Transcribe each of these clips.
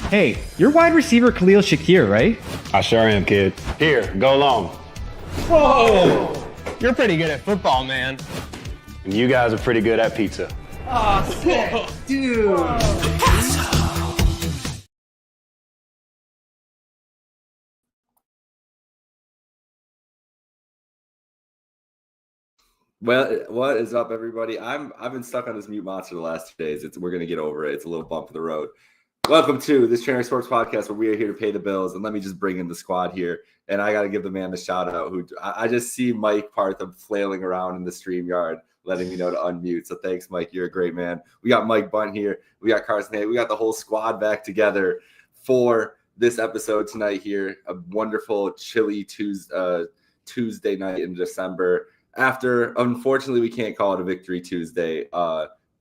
Hey, you're wide receiver Khalil Shakir, right? I sure am, kid. Here, go long. Whoa! You're pretty good at football, man. And you guys are pretty good at pizza. Oh, sick. Dude. Well, what is up, everybody? I've been stuck on this mute monster the last 2 days. We're gonna get over it. It's a little bump in the road. Welcome to this Trainer Sports Podcast, where we are here to pay the bills. And let me just bring in the squad here. And I got to give the man a shout out. Who I just see Mike Parthum flailing around in the StreamYard, letting me know to unmute. So thanks, Mike. You're a great man. We got Mike Bundt here. We got Carson. Hey, we got the whole squad back together for this episode tonight here. A wonderful, chilly Tuesday night in December. After, unfortunately, we can't call it a Victory Tuesday.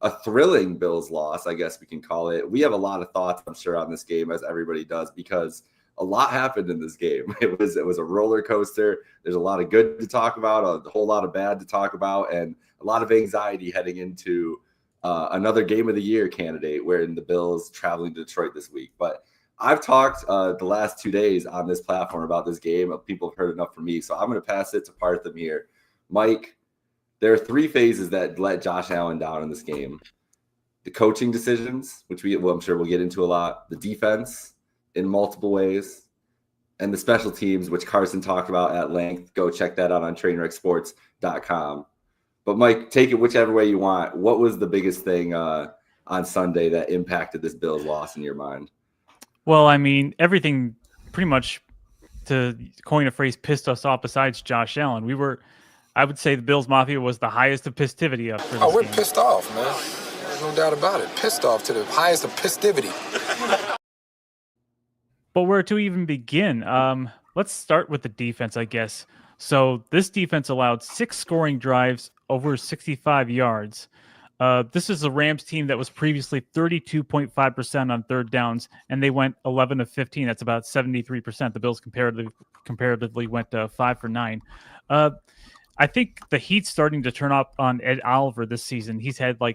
A thrilling Bills loss, I guess we can call it. We have a lot of thoughts, I'm sure, on this game, as everybody does, because a lot happened in this game. It was a roller coaster. There's a lot of good to talk about, a whole lot of bad to talk about, and a lot of anxiety heading into another game of the year candidate, wherein the Bills traveling to Detroit this week. But I've talked the last 2 days on this platform about this game. People have heard enough from me, so I'm going to pass it to Parthum here. Mike, there are three phases that let Josh Allen down in this game. The coaching decisions, which I'm sure we'll get into a lot. The defense in multiple ways. And the special teams, which Carson talked about at length. Go check that out on trainwrecksports.com. But, Mike, take it whichever way you want. What was the biggest thing on Sunday that impacted this Bills loss in your mind? Well, I mean, everything pretty much, to coin a phrase, pissed us off besides Josh Allen. I would say the Bills Mafia was the highest of pistivity up for this we're game. Pissed off, man. There's no doubt about it. Pissed off to the highest of pistivity. But where to even begin? Let's start with the defense, I guess. So this defense allowed 6 scoring drives over 65 yards. This is a Rams team that was previously 32.5% on third downs, and they went 11 of 15. That's about 73%. The Bills comparatively went 5 for 9. I think the heat's starting to turn up on Ed Oliver this season. He's had the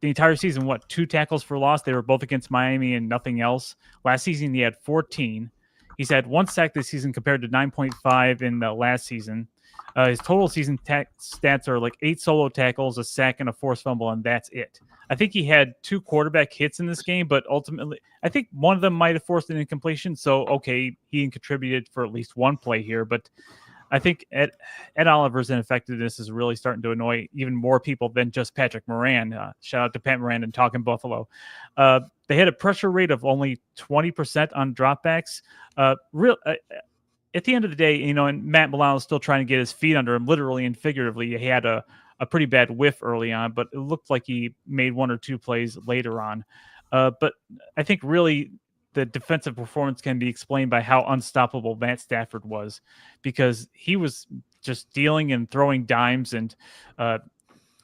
entire season, 2 tackles for loss? They were both against Miami and nothing else. Last season, he had 14. He's had 1 sack this season compared to 9.5 in the last season. His total season stats are 8 solo tackles, a sack, and a forced fumble, and that's it. I think he had 2 quarterback hits in this game, but ultimately, I think one of them might have forced an incompletion. So, okay, he contributed for at least 1 play here, but I think Ed Oliver's ineffectiveness is really starting to annoy even more people than just Patrick Moran. Shout out to Pat Moran and Talking Buffalo. They had a pressure rate of only 20% on dropbacks. At the end of the day, and Matt Milano is still trying to get his feet under him, literally and figuratively. He had a pretty bad whiff early on, but it looked like he made 1 or 2 plays later on. But I think really the defensive performance can be explained by how unstoppable Matt Stafford was, because he was just dealing and throwing dimes. And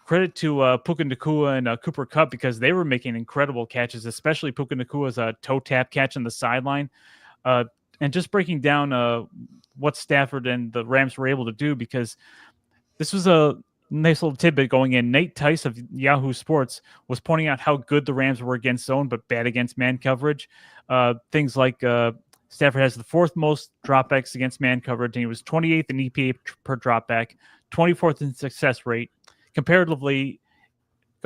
credit to Puka Nacua and Cooper Kupp, because they were making incredible catches, especially Puka Nacua's toe tap catch on the sideline. And just breaking down what Stafford and the Rams were able to do, because this was a nice little tidbit going in. Nate Tice of Yahoo Sports was pointing out how good the Rams were against zone, but bad against man coverage. Things like Stafford has the 4th most dropbacks against man coverage, and he was 28th in EPA per dropback, 24th in success rate. Comparatively,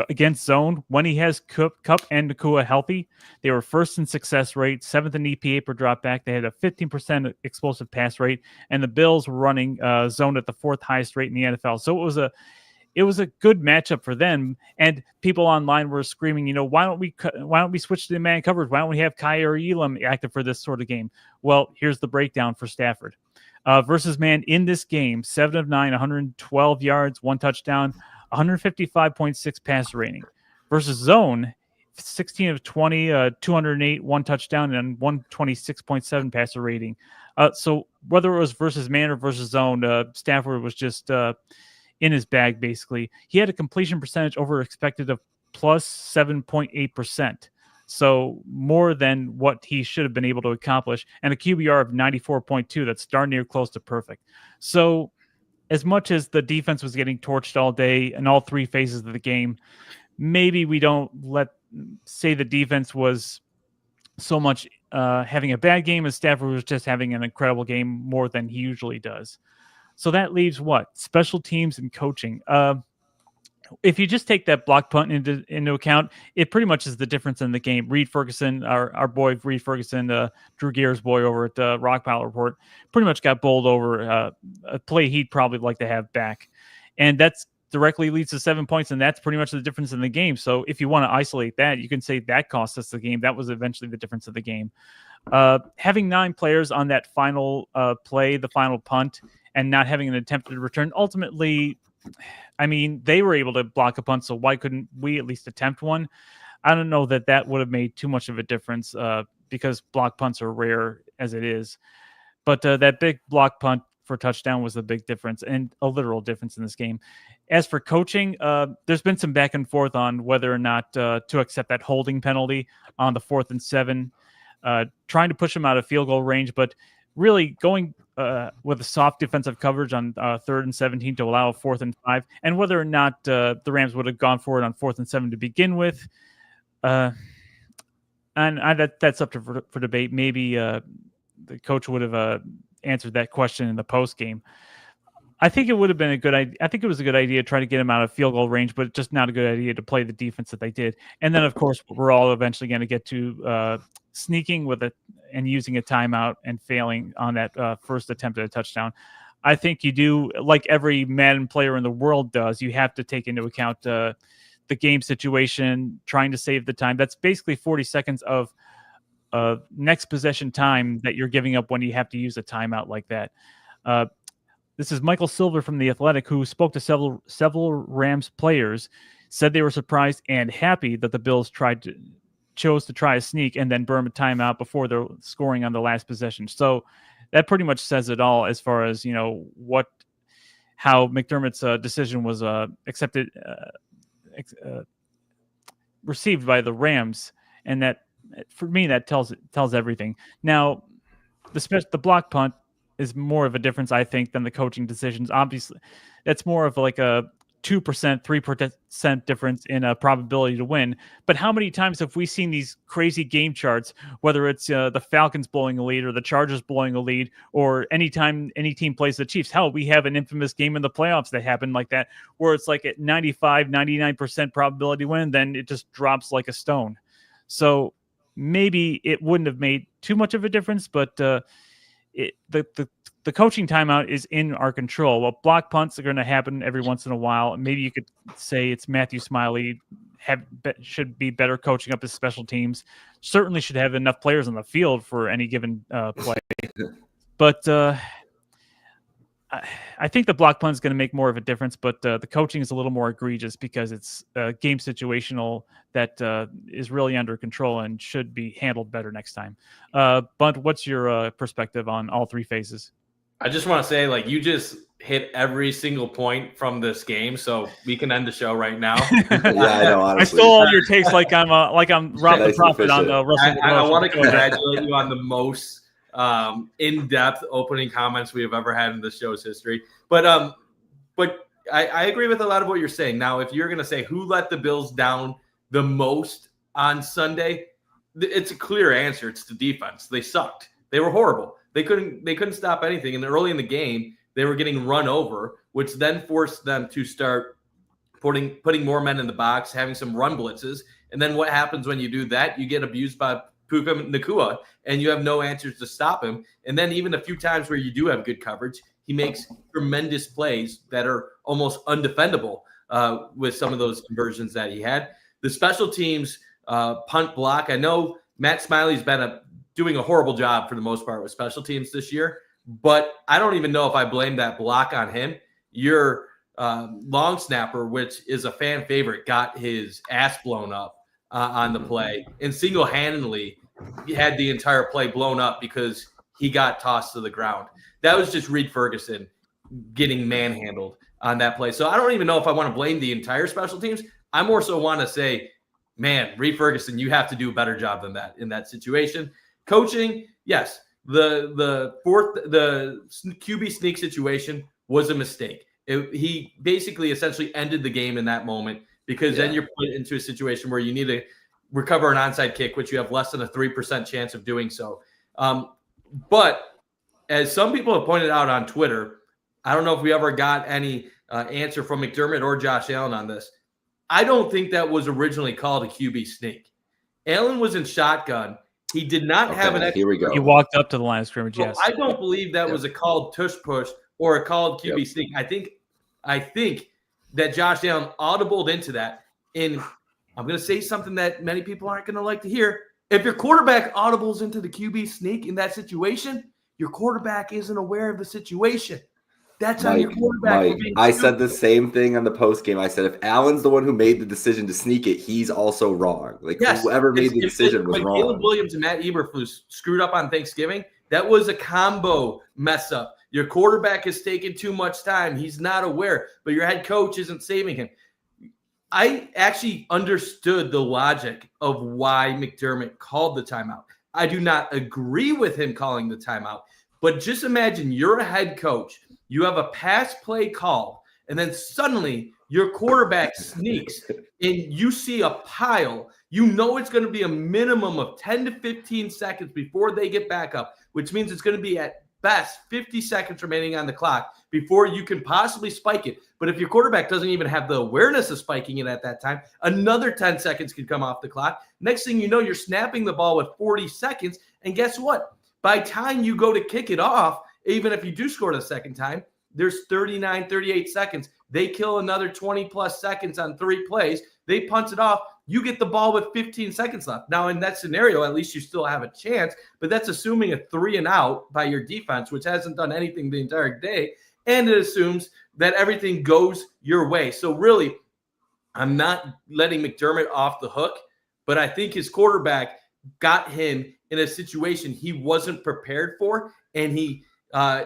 against zone, when he has Kupp and Nacua healthy, they were 1st in success rate, 7th in EPA per dropback. They had a 15% explosive pass rate, and the Bills were running zone at the 4th highest rate in the NFL. So it was a good matchup for them. And people online were screaming, why don't we switch to man coverage? Why don't we have Kai or Elam active for this sort of game? Well, here's the breakdown for Stafford. Versus man in this game, 7 of 9, 112 yards, 1 touchdown, 155.6 passer rating. Versus zone, 16 of 20, 208, 1 touchdown, and 126.7 passer rating. So whether it was versus man or versus zone, Stafford was just in his bag, basically. He had a completion percentage over expected of plus 7.8%. So more than what he should have been able to accomplish, and a QBR of 94.2. That's darn near close to perfect. So as much as the defense was getting torched all day in all 3 phases of the game, maybe we don't say the defense was so much having a bad game, as Stafford was just having an incredible game more than he usually does. So that leaves what? Special teams and coaching. If you just take that block punt into account, it pretty much is the difference in the game. Reed Ferguson, our boy Reed Ferguson, Drew Gear's boy over at the Rock Pile Report, pretty much got bowled over a play he'd probably like to have back. And that's directly leads to 7 points, and that's pretty much the difference in the game. So if you want to isolate that, you can say that cost us the game. That was eventually the difference of the game. Having 9 players on that final play, the final punt, and not having an attempted return, ultimately, I mean, they were able to block a punt, so why couldn't we at least attempt one? I don't know that would have made too much of a difference because block punts are rare as it is. But that big block punt for touchdown was the big difference, and a literal difference in this game. As for coaching, there's been some back and forth on whether or not to accept that holding penalty on the 4th and 7, trying to push him out of field goal range, but really going with a soft defensive coverage on 3rd and 17 to allow a 4th and 5, and whether or not the Rams would have gone for it on 4th and 7 to begin with. That's up for debate. Maybe the coach would have answered that question in the post game. I think it would have been a good idea. I think it was a good idea to try to get him out of field goal range, but just not a good idea to play the defense that they did. And then, of course, we're all eventually going to get to sneaking with it and using a timeout and failing on that first attempt at a touchdown. I think you do, like every Madden player in the world does, you have to take into account the game situation, trying to save the time. That's basically 40 seconds of next possession time that you're giving up when you have to use a timeout like that. This is Michael Silver from The Athletic, who spoke to several Rams players, said they were surprised and happy that the Bills chose to try a sneak and then burn a timeout before they're scoring on the last possession. So that pretty much says it all as far as, how McDermott's decision was received by the Rams. And that, for me, that tells everything. Now, the block punt is more of a difference, I think, than the coaching decisions. Obviously, that's more of like a 2%, 3% difference in a probability to win. But how many times have we seen these crazy game charts, whether it's the Falcons blowing a lead or the Chargers blowing a lead, or anytime any team plays the Chiefs? Hell, we have an infamous game in the playoffs that happened like that, where it's like at 95, 99% probability win, then it just drops like a stone. So maybe it wouldn't have made too much of a difference, but the coaching timeout is in our control. Well, block punts are going to happen every once in a while. Maybe you could say it's Matthew Smiley should be better coaching up his special teams. Certainly should have enough players on the field for any given play. But I think the block punt is going to make more of a difference, but the coaching is a little more egregious because it's game situational that is really under control and should be handled better next time. Bundt, what's your perspective on all 3 phases? I just want to say, you just hit every single point from this game, so we can end the show right now. Yeah, I know. Honestly, I stole all your takes like I'm Rob the Prophet on Russell. I want to congratulate you on the most in-depth opening comments we have ever had in the show's history. But I agree with a lot of what you're saying. Now, if you're going to say who let the Bills down the most on Sunday, it's a clear answer. It's the defense. They sucked. They were horrible. They couldn't stop anything. And early in the game, they were getting run over, which then forced them to start putting more men in the box, having some run blitzes. And then what happens when you do that? You get abused by Puka Nacua, and you have no answers to stop him. And then even a few times where you do have good coverage, he makes tremendous plays that are almost undefendable with some of those conversions that he had. The special teams punt block, I know Matt Smiley's been doing a horrible job for the most part with special teams this year, but I don't even know if I blame that block on him. Your long snapper, which is a fan favorite, got his ass blown up on the play and single-handedly had the entire play blown up because he got tossed to the ground. That was just Reed Ferguson getting manhandled on that play. So I don't even know if I want to blame the entire special teams. I more so want to say, man, Reed Ferguson, you have to do a better job than that in that situation. Coaching, yes, the QB sneak situation was a mistake. He basically essentially ended the game in that moment because then you're put into a situation where you need to recover an onside kick, which you have less than a 3% chance of doing so. But as some people have pointed out on Twitter, I don't know if we ever got any answer from McDermott or Josh Allen on this. I don't think that was originally called a QB sneak. Allen was in shotgun. He did not have an. Here we go. He walked up to the line of scrimmage. So Yes. I don't believe that was a called tush push or a called QB sneak. I think that Josh Allen audibled into that. And I'm going to say something that many people aren't going to like to hear. If your quarterback audibles into the QB sneak in that situation, your quarterback isn't aware of the situation. That's on your quarterback. Mike, I said the same thing on the post game. I said if Allen's the one who made the decision to sneak it, he's also wrong. Like whoever made the decision was wrong. Caleb Williams and Matt Eberflus screwed up on Thanksgiving. That was a combo mess up. Your quarterback is taking too much time. He's not aware, but your head coach isn't saving him. I actually understood the logic of why McDermott called the timeout. I do not agree with him calling the timeout, but just imagine you're a head coach. You have a pass play call, and then suddenly your quarterback sneaks and you see a pile. You know it's going to be a minimum of 10 to 15 seconds before they get back up, which means it's going to be at best 50 seconds remaining on the clock before you can possibly spike it. But if your quarterback doesn't even have the awareness of spiking it at that time, another 10 seconds can come off the clock. Next thing you know, you're snapping the ball with 40 seconds. And guess what? By time you go to kick it off, even if you do score the second time, there's 39, 38 seconds. They kill another 20 plus seconds on 3 plays. They punt it off. You get the ball with 15 seconds left. Now, in that scenario, at least you still have a chance, but that's assuming a 3 and out by your defense, which hasn't done anything the entire day. And it assumes that everything goes your way. So really, I'm not letting McDermott off the hook, but I think his quarterback got him in a situation he wasn't prepared for. And he,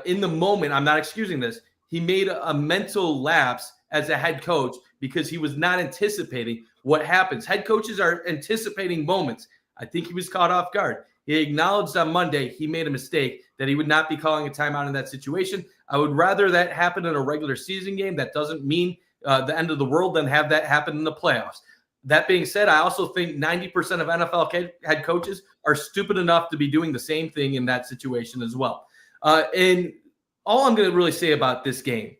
in the moment, I'm not excusing this, he made a mental lapse as a head coach because he was not anticipating what happens. Head coaches are anticipating moments. I think he was caught off guard. He acknowledged on Monday he made a mistake, that he would not be calling a timeout in that situation. I would rather that happen in a regular season game. That doesn't mean the end of the world than have that happen in the playoffs. That being said, I also think 90% of NFL head coaches are stupid enough to be doing the same thing in that situation as well. And all I'm going to really say about this game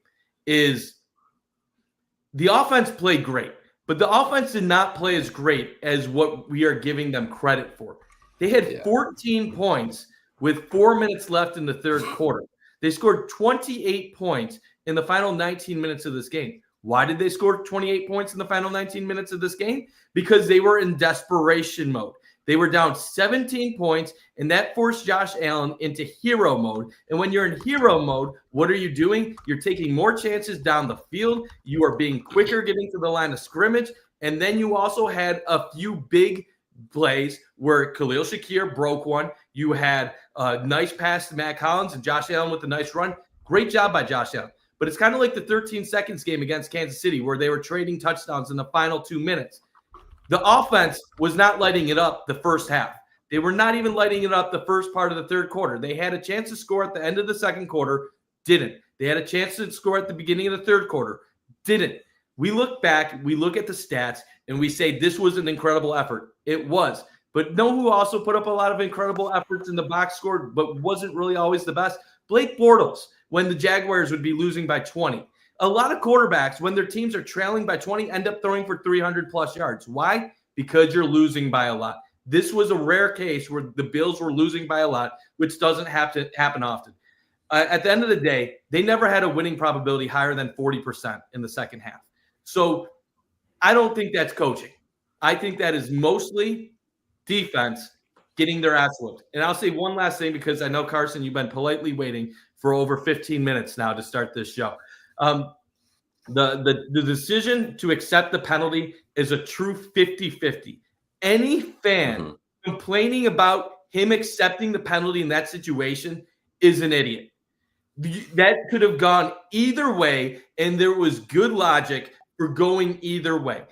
is the offense played great, but the offense did not play as great as what we are giving them credit for. They had 14 points with 4 minutes left in the third quarter. They scored 28 points in the final 19 minutes of this game. Why did they score 28 points in the final 19 minutes of this game? Because they were in desperation mode. They were down 17 points, and that forced Josh Allen into hero mode. And when you're in hero mode, what are you doing? You're taking more chances down the field. You are being quicker getting to the line of scrimmage. And then you also had a few big plays where Khalil Shakir broke one. You had a nice pass to Matt Collins and Josh Allen with a nice run. Great job by Josh Allen. But it's kind of like the 13 seconds game against Kansas City where they were trading touchdowns in the final 2 minutes. The offense was not lighting it up the first half. They were not even lighting it up the first part of the third quarter. They had a chance to score at the end of the second quarter, didn't. They had a chance to score at the beginning of the third quarter, didn't. We look back, we look at the stats, and we say this was an incredible effort. It was. But know who also put up a lot of incredible efforts in the box score, but wasn't really always the best? Blake Bortles, when the Jaguars would be losing by 20. A lot of quarterbacks, when their teams are trailing by 20, end up throwing for 300-plus yards. Why? Because you're losing by a lot. This was a rare case where the Bills were losing by a lot, which doesn't have to happen often. At the end of the day, they never had a winning probability higher than 40% in the second half. So I don't think that's coaching. I think that is mostly defense getting their ass whooped. And I'll say one last thing because I know, Carson, you've been politely waiting for over 15 minutes now to start this show. The decision to accept the penalty is a true 50-50. Any fan complaining about him accepting the penalty in that situation is an idiot. That could have gone either way, and there was good logic for going either way.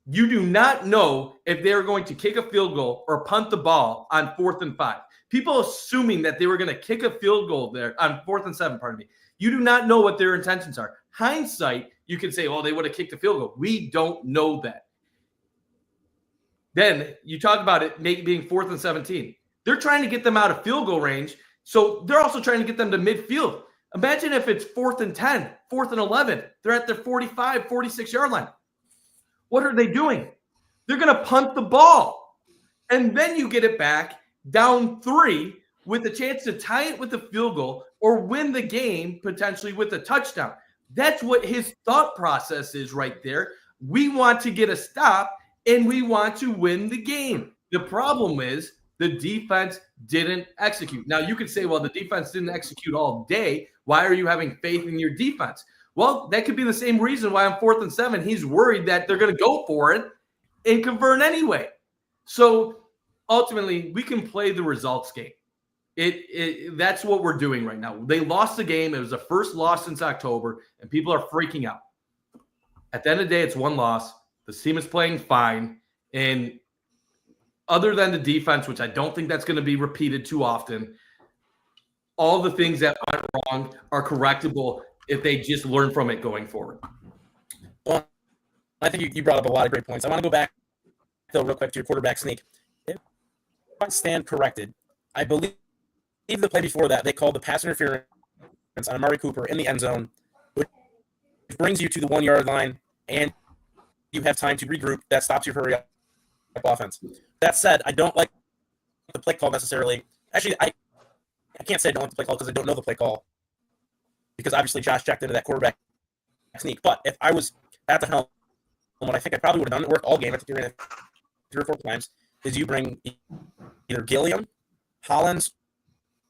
You do not know if they were going to kick a field goal or punt the ball on 4th and 5. People assuming that they were going to kick a field goal there on 4th and 7, pardon me. You do not know what their intentions are. Hindsight, you can say, oh, they would have kicked a field goal. We don't know that. Then you talk about it being 4th and 17. They're trying to get them out of field goal range. So they're also trying to get them to midfield. Imagine if it's 4th and 10, 4th and 11. They're at their 45, 46-yard line. What are they doing? They're going to punt the ball. And then you get it back down 3 with a chance to tie it with a field goal or win the game potentially with a touchdown. That's what his thought process is right there. We want to get a stop and we want to win the game. The problem is the defense didn't execute. Now, you could say, well, the defense didn't execute all day. Why are you having faith in your defense? Well, that could be the same reason why on 4th and 7, he's worried that they're going to go for it and convert anyway. So ultimately, we can play the results game. That's what we're doing right now. They lost the game. It was the first loss since October, and people are freaking out. At the end of the day, it's one loss. The team is playing fine. And other than the defense, which I don't think that's going to be repeated too often, all the things that went wrong are correctable if they just learn from it going forward. Well, I think you brought up a lot of great points. I want to go back, though, real quick to your quarterback sneak. If I stand corrected, I believe the play before that, they called the pass interference on Amari Cooper in the end zone, which brings you to the 1-yard line, and you have time to regroup. That stops your hurry-up offense. That said, I don't like the play call necessarily. Actually, I can't say I don't like the play call because I don't know the play call, because obviously Josh checked into that quarterback sneak. But if I was at the helm, what I think I probably would have done, it worked all game. I think you ran it 3 or 4 times, is you bring either Gilliam, Hollins,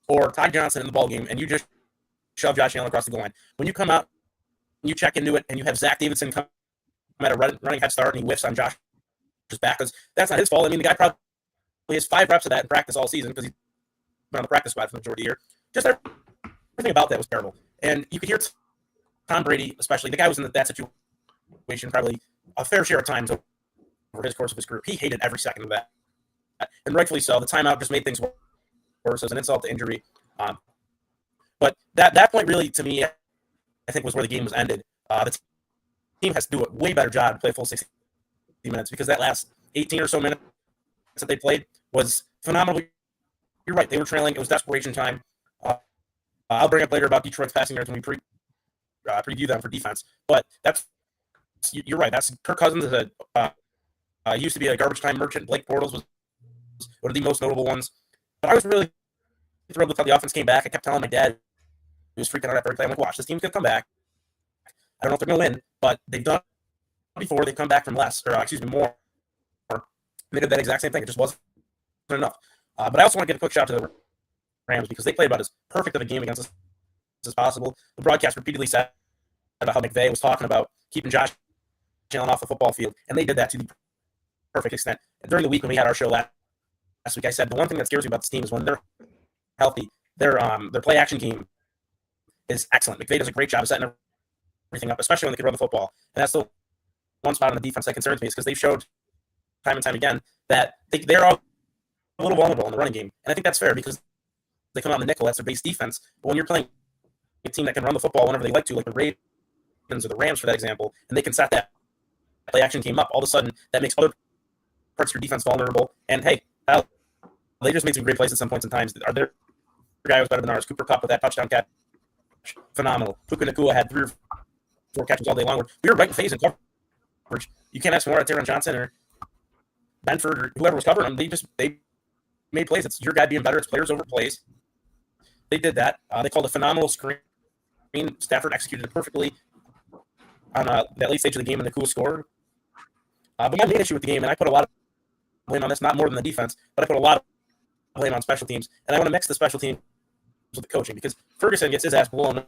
or Ty Johnson in the ball game, and you just shove Josh Allen across the goal line. When you come out, you check into it, and you have Zach Davidson come at a running head start, and he whiffs on Josh's back, because that's not his fault. I mean, the guy probably has 5 reps of that in practice all season because he's been on the practice squad for the majority of the year. Just everything about that was terrible. And you could hear Tom Brady, especially, the guy was in that situation probably a fair share of times over his course of his career. He hated every second of that. And rightfully so. The timeout just made things worse as an insult to injury. But that point really, to me, I think was where the game was ended. The team has to do a way better job to play a full 60 minutes, because that last 18 or so minutes that they played was phenomenal. You're right. They were trailing. It was desperation time. I'll bring up later about Detroit's passing yards when we preview them for defense. But you're right. That's Kirk Cousins. Used to be a garbage time merchant. Blake Bortles was one of the most notable ones. But I was really thrilled with how the offense came back. I kept telling my dad, he was freaking out after every play. I'm like, watch, this team's going to come back. I don't know if they're going to win, but they've done it before. They've come back from more. They did that exact same thing. It just wasn't enough. But I also want to give a quick shout out to the Rams, because they played about as perfect of a game against us as possible. The broadcast repeatedly said about how McVay was talking about keeping Josh Allen off the football field, and they did that to the perfect extent. And during the week when we had our show last week, I said the one thing that scares me about this team is when they're healthy, their play action game is excellent. McVay does a great job of setting everything up, especially when they can run the football. And that's the one spot on the defense that concerns me, is because they've showed time and time again that they're all a little vulnerable in the running game. And I think that's fair, because they come out in the nickel, that's their base defense. But when you're playing a team that can run the football whenever they like to, like the Ravens or the Rams for that example, and they can set that play action game up, all of a sudden that makes other parts of your defense vulnerable. And hey, they just made some great plays at some points in times. Their guy was better than ours. Cooper Kupp with that touchdown catch, phenomenal. Puka Nacua had 3 or 4 catches all day long. We were right in phase in coverage. You can't ask more at Taron Johnson or Benford or whoever was covering them. They made plays. It's your guy being better. It's players over plays. They did that. They called a phenomenal screen. Stafford executed it perfectly on that late stage of the game, and Nacua scored. But my main issue with the game, and I put a lot of blame on this, not more than the defense, but I put a lot of blame on special teams. And I want to mix the special teams with the coaching, because Ferguson gets his ass blown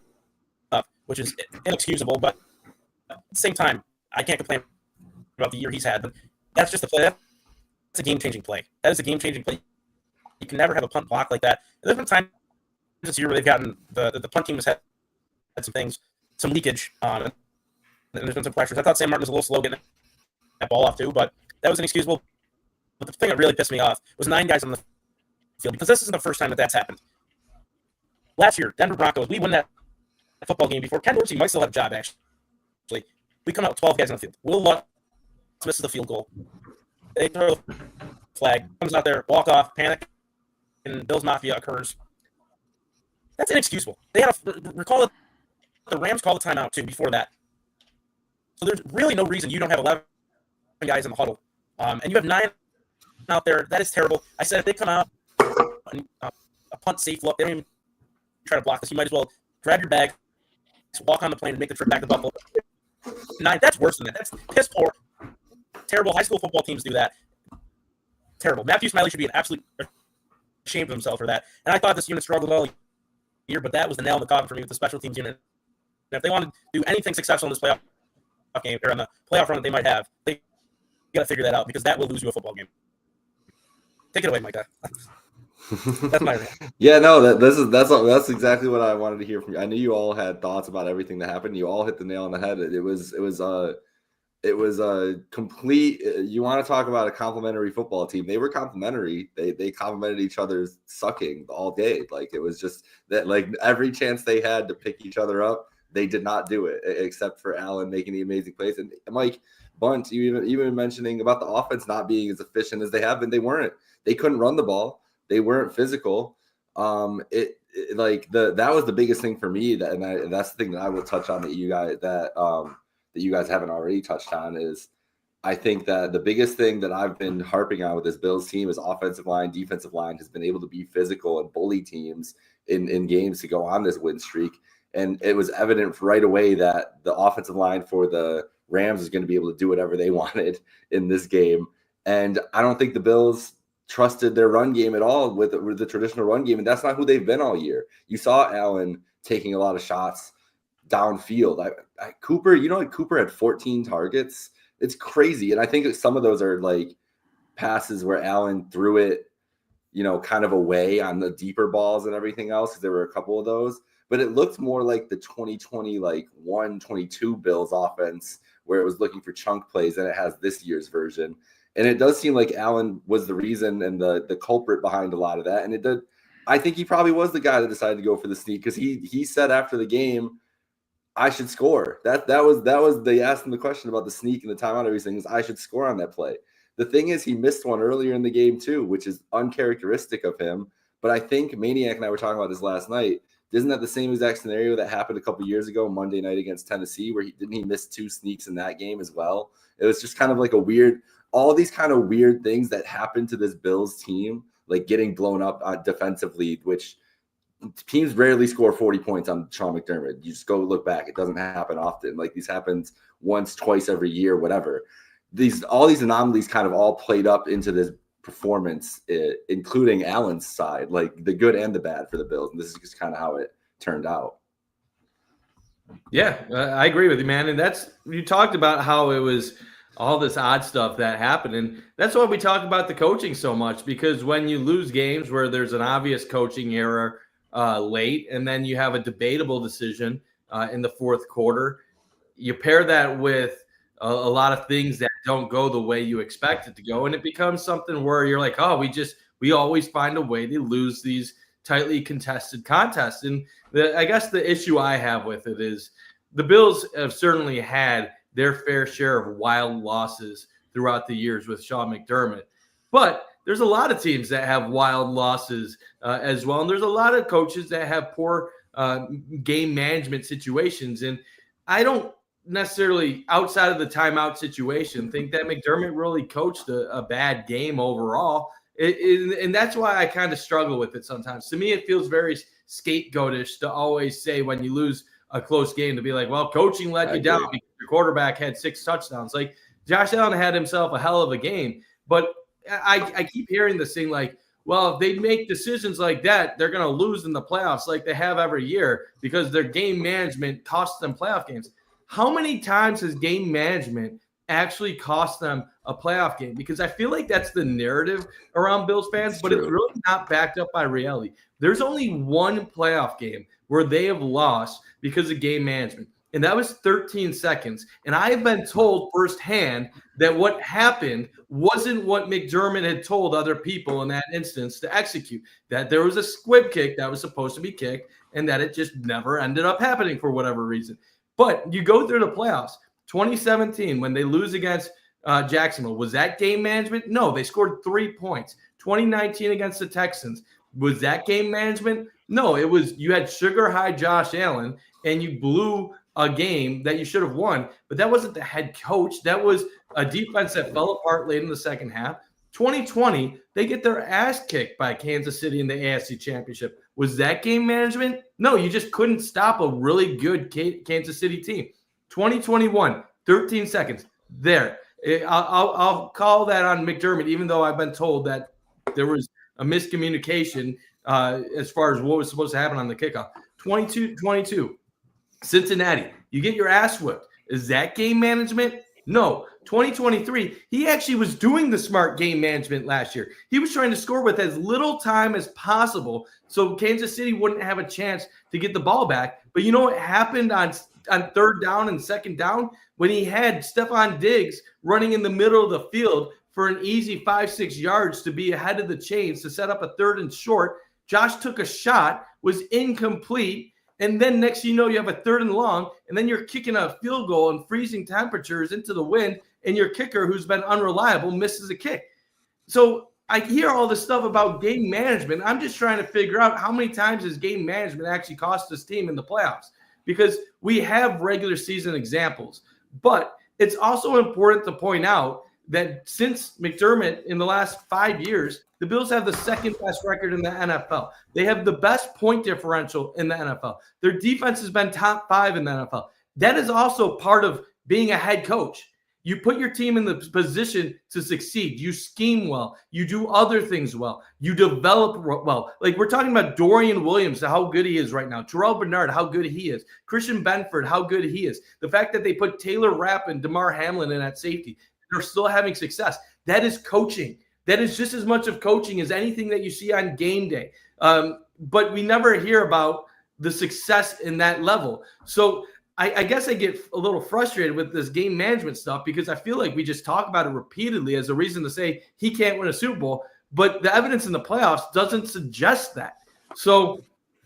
up, which is inexcusable. But at the same time, I can't complain about the year he's had. But that's just a play. That's a game-changing play. That is a game-changing play. You can never have a punt block like that. And there's been times this year where they've gotten the punt team has had some things, some leakage, and there's been some pressures. I thought Sam Martin was a little slow getting that ball off too, but that was inexcusable. But the thing that really pissed me off was 9 guys on the field, because this isn't the first time that's happened. Last year, Denver Broncos, we win that football game before Ken Dorsey might still have a job, actually. We come out with 12 guys on the field. Will Lutz misses the field goal. They throw the flag, comes out there, walk off, panic, and Bills Mafia occurs. That's inexcusable. They had recall that the Rams called the timeout too before that. So there's really no reason you don't have 11 guys in the huddle, and you have 9 out there. That is terrible. I said if they come out a punt safe look, they don't even try to block this. You might as well grab your bag, walk on the plane, and make the trip back to Buffalo. 9. That's worse than that. That's piss poor. Terrible. High school football teams do that. Terrible. Matthew Smiley should be an absolute ashamed of himself for that. And I thought this unit struggled all year, but that was the nail in the coffin for me with the special teams unit. And if they want to do anything successful in this playoff game or on the playoff run that they might have, they got to figure that out because that will lose you a football game. Take it away, Micah. That's my rant. Yeah, no, that's exactly what I wanted to hear from you. I knew you all had thoughts about everything that happened. You all hit the nail on the head. It was a complete. You want to talk about a complimentary football team? They were complimentary. They complimented each other's sucking all day. Like it was just that. Like every chance they had to pick each other up, they did not do it, except for Allen making the amazing plays. And Mike Bundt, you even mentioning about the offense not being as efficient as they have been. They weren't. They couldn't run the ball. They weren't physical. That was the biggest thing for me. That's the thing that I will touch on that you guys haven't already touched on is I think that the biggest thing that I've been harping on with this Bills team is offensive line, defensive line has been able to be physical and bully teams in games to go on this win streak. And it was evident right away that the offensive line for the Rams is going to be able to do whatever they wanted in this game. And I don't think the Bills trusted their run game at all with the traditional run game. And that's not who they've been all year. You saw Allen taking a lot of shots downfield. Cooper, Cooper had 14 targets. It's crazy. And I think some of those are like passes where Allen threw it, kind of away on the deeper balls and everything else. Because there were a couple of those, but it looked more like the 2020, 1-22 Bills offense where it was looking for chunk plays than it has this year's version. And it does seem like Allen was the reason and the culprit behind a lot of that. And I think he probably was the guy that decided to go for the sneak because he said after the game, I should score. That was they asked him the question about the sneak and the timeout, everything is I should score on that play. The thing is he missed one earlier in the game too, which is uncharacteristic of him. But I think Maniac and I were talking about this last night. Isn't that the same exact scenario that happened a couple of years ago, Monday night against Tennessee, where he missed 2 sneaks in that game as well? It was just kind of like all these kind of weird things that happened to this Bills team, like getting blown up defensively, which teams rarely score 40 points on Sean McDermott. You just go look back. It doesn't happen often. Like these happens once, twice every year, whatever. All these anomalies kind of all played up into this performance, including Allen's side, like the good and the bad for the Bills. And this is just kind of how it turned out. Yeah, I agree with you, man. And you talked about how it was all this odd stuff that happened. And that's why we talk about the coaching so much, because when you lose games where there's an obvious coaching error late, and then you have a debatable decision in the fourth quarter, you pair that with a lot of things that don't go the way you expect it to go. And it becomes something where you're like, oh, we always find a way to lose these tightly contested contests. And I guess the issue I have with it is the Bills have certainly had their fair share of wild losses throughout the years with Sean McDermott. But there's a lot of teams that have wild losses as well. And there's a lot of coaches that have poor game management situations. And I don't necessarily, outside of the timeout situation, think that McDermott really coached a bad game overall. And that's why I kind of struggle with it sometimes. To me, it feels very scapegoatish to always say when you lose a close game to be like, well, coaching let you down because your quarterback had 6 touchdowns. Like Josh Allen had himself a hell of a game, but I keep hearing this thing like, well, if they make decisions like that, they're going to lose in the playoffs like they have every year because their game management costs them playoff games. How many times has game management actually cost them a playoff game? Because I feel like that's the narrative around Bills fans, but it's really not backed up by reality. There's only one playoff game where they have lost because of game management, and that was 13 seconds. And I have been told firsthand that what happened wasn't what McDermott had told other people in that instance to execute, that there was a squib kick that was supposed to be kicked and that it just never ended up happening for whatever reason. But you go through the playoffs, 2017, when they lose against Jacksonville. Was that game management? No, they scored 3 points. 2019 against the Texans. Was that game management? No, it was you had sugar high Josh Allen and you blew a game that you should have won, but that wasn't the head coach. That was a defense that fell apart late in the second half. 2020, they get their ass kicked by Kansas City in the AFC Championship. Was that game management? No, you just couldn't stop a really good Kansas City team. 2021, 13 seconds. There. I'll call that on McDermott, even though I've been told that there was a miscommunication as far as what was supposed to happen on the kickoff. 22, Cincinnati, you get your ass whipped. Is that game management? No. 2023, he actually was doing the smart game management last year. He was trying to score with as little time as possible so Kansas City wouldn't have a chance to get the ball back. But you know what happened on third down and second down? When he had Stephon Diggs running in the middle of the field for an easy 5-6 yards to be ahead of the chains to set up a third and short, Josh took a shot, was incomplete, and then next you know you have a third and long, and then you're kicking a field goal in freezing temperatures into the wind, and your kicker, who's been unreliable, misses a kick. So I hear all this stuff about game management. I'm just trying to figure out how many times has game management actually cost this team in the playoffs, because we have regular season examples. But it's also important to point out that since McDermott in the last 5 years, the Bills have the second best record in the NFL. They have the best point differential in the NFL. Their defense has been top 5 in the NFL. That is also part of being a head coach. You put your team in the position to succeed. You scheme well. You do other things well. You develop well. Like we're talking about Dorian Williams, how good he is right now. Terrell Bernard, how good he is. Christian Benford, how good he is. The fact that they put Taylor Rapp and DeMar Hamlin in at safety, they're still having success. That is coaching. That is just as much of coaching as anything that you see on game day. But we never hear about the success in that level. So I guess I get a little frustrated with this game management stuff because I feel like we just talk about it repeatedly as a reason to say he can't win a Super Bowl. But the evidence in the playoffs doesn't suggest that. So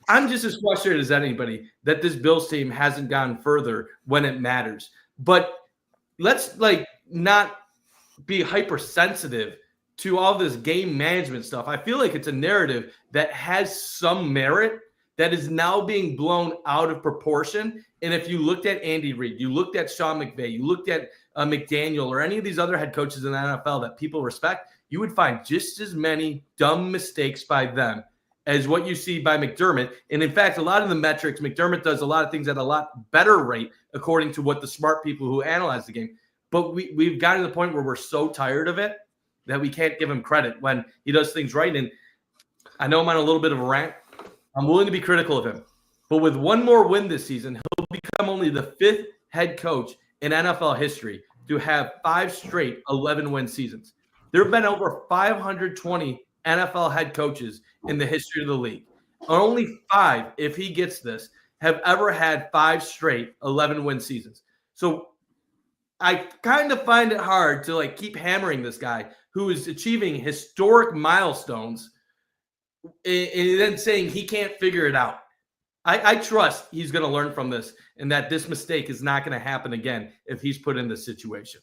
I'm just as frustrated as anybody that this Bills team hasn't gone further when it matters. But let's not be hypersensitive to all this game management stuff. I feel like it's a narrative that has some merit that is now being blown out of proportion. And if you looked at Andy Reid, you looked at Sean McVay, you looked at McDaniel or any of these other head coaches in the NFL that people respect, you would find just as many dumb mistakes by them as what you see by McDermott. And in fact, a lot of the metrics, McDermott does a lot of things at a lot better rate according to what the smart people who analyze the game. But we've gotten to the point where we're so tired of it that we can't give him credit when he does things right. And I know I'm on a little bit of a rant. I'm willing to be critical of him. But with one more win this season, he'll become only the 5th head coach in NFL history to have 5 straight 11-win seasons. There have been over 520 NFL head coaches in the history of the league. Only 5, if he gets this, have ever had 5 straight 11-win seasons. So I kind of find it hard to keep hammering this guy who is achieving historic milestones and then saying he can't figure it out. I trust he's going to learn from this and that this mistake is not going to happen again if he's put in this situation.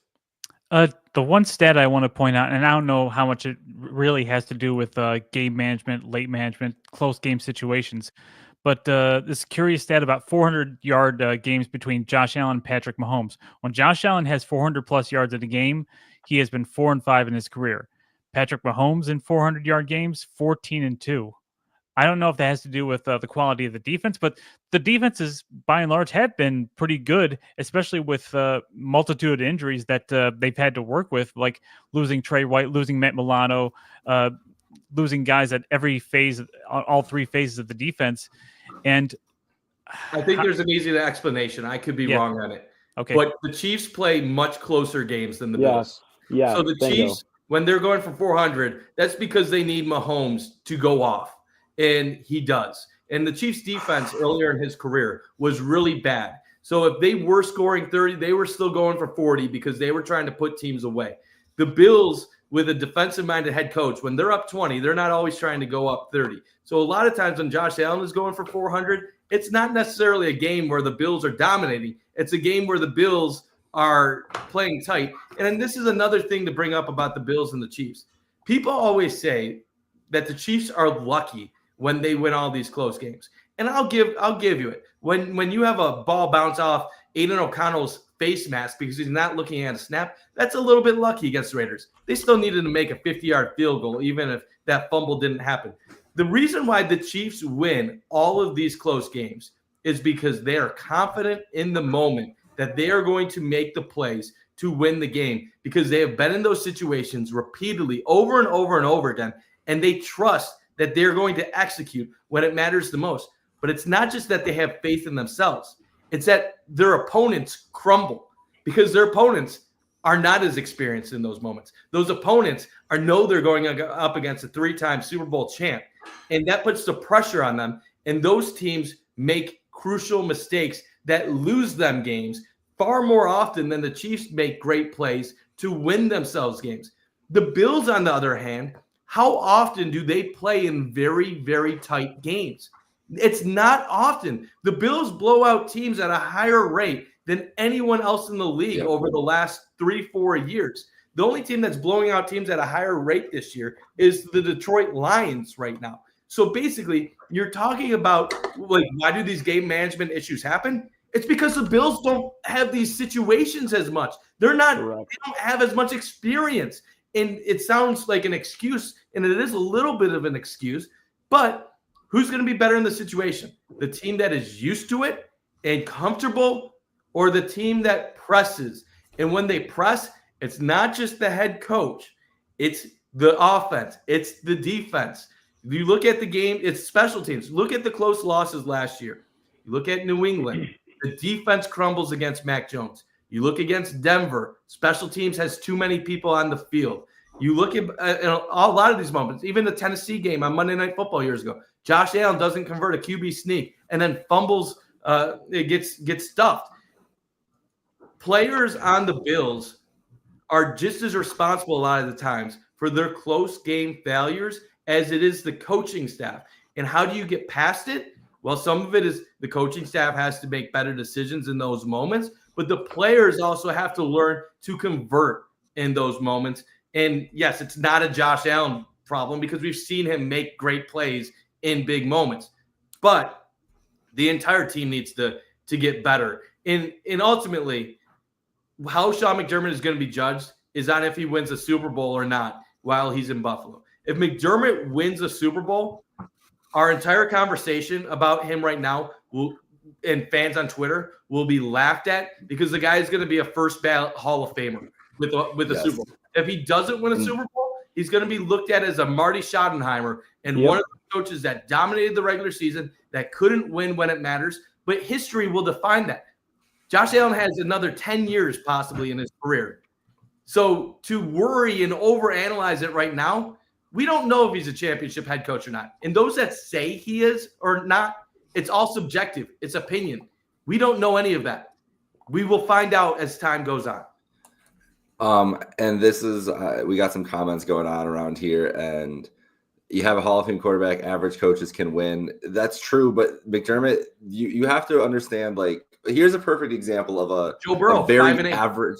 The one stat I want to point out, and I don't know how much it really has to do with game management, late management, close game situations, but this curious stat about 400-yard games between Josh Allen and Patrick Mahomes. When Josh Allen has 400-plus yards in a game, he has been 4-5 in his career. Patrick Mahomes in 400-yard games, 14-2. I don't know if that has to do with the quality of the defense, but the defenses, by and large, have been pretty good, especially with multitude of injuries that they've had to work with, like losing Trey White, losing Matt Milano, losing guys at every phase, all 3 phases of the defense. And I think there's an easy explanation. I could be wrong on it. Okay. But the Chiefs play much closer games than the Bills. Yeah. So the Chiefs, when they're going for 400, that's because they need Mahomes to go off. And he does. And the Chiefs' defense earlier in his career was really bad. So if they were scoring 30, they were still going for 40 because they were trying to put teams away. The Bills, with a defensive-minded head coach, when they're up 20, they're not always trying to go up 30. So a lot of times when Josh Allen is going for 400, it's not necessarily a game where the Bills are dominating. It's a game where the Bills are playing tight. And then this is another thing to bring up about the Bills and the Chiefs. People always say that the Chiefs are lucky when they win all these close games. And I'll give you it. When you have a ball bounce off Aiden O'Connell's face mask because he's not looking at a snap, that's a little bit lucky against the Raiders. They still needed to make a 50-yard field goal, even if that fumble didn't happen. The reason why the Chiefs win all of these close games is because they are confident in the moment that they are going to make the plays to win the game because they have been in those situations repeatedly over and over and over again, and they trust that they're going to execute when it matters the most. But it's not just that they have faith in themselves. It's that their opponents crumble because their opponents are not as experienced in those moments. Those opponents know they're going up against a 3-time Super Bowl champ, and that puts the pressure on them, and those teams make crucial mistakes that lose them games far more often than the Chiefs make great plays to win themselves games. The Bills, on the other hand, how often do they play in very, very tight games? It's not often. The Bills blow out teams at a higher rate than anyone else in the league over the last 3-4 years. The only team that's blowing out teams at a higher rate this year is the Detroit Lions right now. So basically, you're talking about, like, why do these game management issues happen? It's because the Bills don't have these situations as much. They don't have as much experience. And it sounds like an excuse, and it is a little bit of an excuse, but who's going to be better in the situation? The team that is used to it and comfortable, or the team that presses? And when they press, it's not just the head coach. It's the offense. It's the defense. You look at the game, it's special teams. Look at the close losses last year. You look at New England. The defense crumbles against Mac Jones. You look against Denver. Special teams has too many people on the field. You look at a lot of these moments, even the Tennessee game on Monday Night Football years ago. Josh Allen doesn't convert a QB sneak and then fumbles. It gets stuffed. Players on the Bills are just as responsible a lot of the times for their close game failures as it is the coaching staff. And how do you get past it? Well, some of it is the coaching staff has to make better decisions in those moments, but the players also have to learn to convert in those moments. And yes, it's not a Josh Allen problem because we've seen him make great plays in big moments, but the entire team needs to get better. And ultimately, how Sean McDermott is going to be judged is on if he wins a Super Bowl or not while he's in Buffalo. If McDermott wins a Super Bowl, our entire conversation about him right now and fans on Twitter will be laughed at because the guy is going to be a first ballot Hall of Famer with a Super Bowl. If he doesn't win a Super Bowl, he's going to be looked at as a Marty Schottenheimer and one of the coaches that dominated the regular season that couldn't win when it matters. But history will define that. Josh Allen has another 10 years possibly in his career. So to worry and overanalyze it right now, we don't know if he's a championship head coach or not. And those that say he is or not, it's all subjective. It's opinion. We don't know any of that. We will find out as time goes on. And this is we got some comments going on around here, and you have a Hall of Fame quarterback, average coaches can win. That's true, but McDermott, you have to understand, like, here's a perfect example of Joe Burrow, a very average.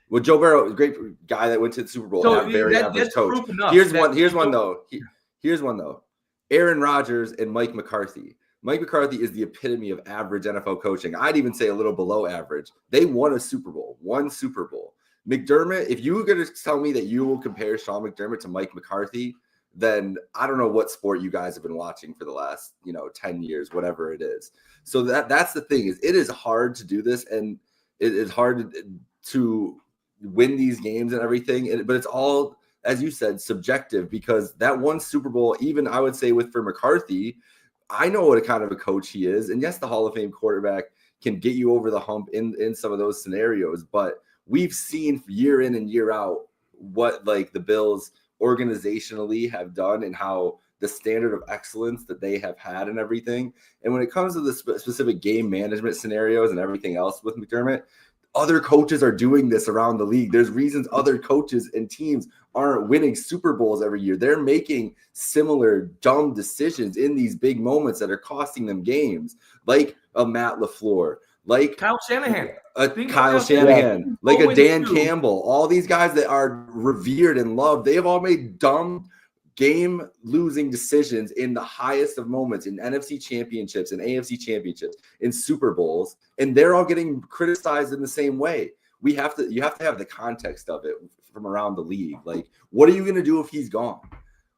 Well, Joe Burrow, great guy that went to the Super Bowl, so very average coach. Here's one though. Aaron Rodgers and Mike McCarthy. Mike McCarthy is the epitome of average NFL coaching. I'd even say a little below average. They won a Super Bowl, one Super Bowl. McDermott, if you were going to tell me that you will compare Sean McDermott to Mike McCarthy, then I don't know what sport you guys have been watching for the last, 10 years, whatever it is. So that's the thing, is it is hard to do this, and it is hard to win these games and everything. But it's all, as you said, subjective, because that one Super Bowl, even I would say for McCarthy, I know what a kind of a coach he is. And yes, the Hall of Fame quarterback can get you over the hump in some of those scenarios, but we've seen year in and year out what, like, the Bills organizationally have done and how the standard of excellence that they have had and everything. And when it comes to the specific game management scenarios and everything else with McDermott, other coaches are doing this around the league. There's reasons other coaches and teams aren't winning Super Bowls every year. They're making similar dumb decisions in these big moments that are costing them games, like a Matt LaFleur, like Kyle Shanahan. Kyle Shanahan, like a Dan 0-2. Campbell, all these guys that are revered and loved, they have all made dumb game-losing decisions in the highest of moments in NFC championships and AFC championships, in Super Bowls, and they're all getting criticized in the same way. You have to have the context of it from around the league. Like, what are you going to do if he's gone?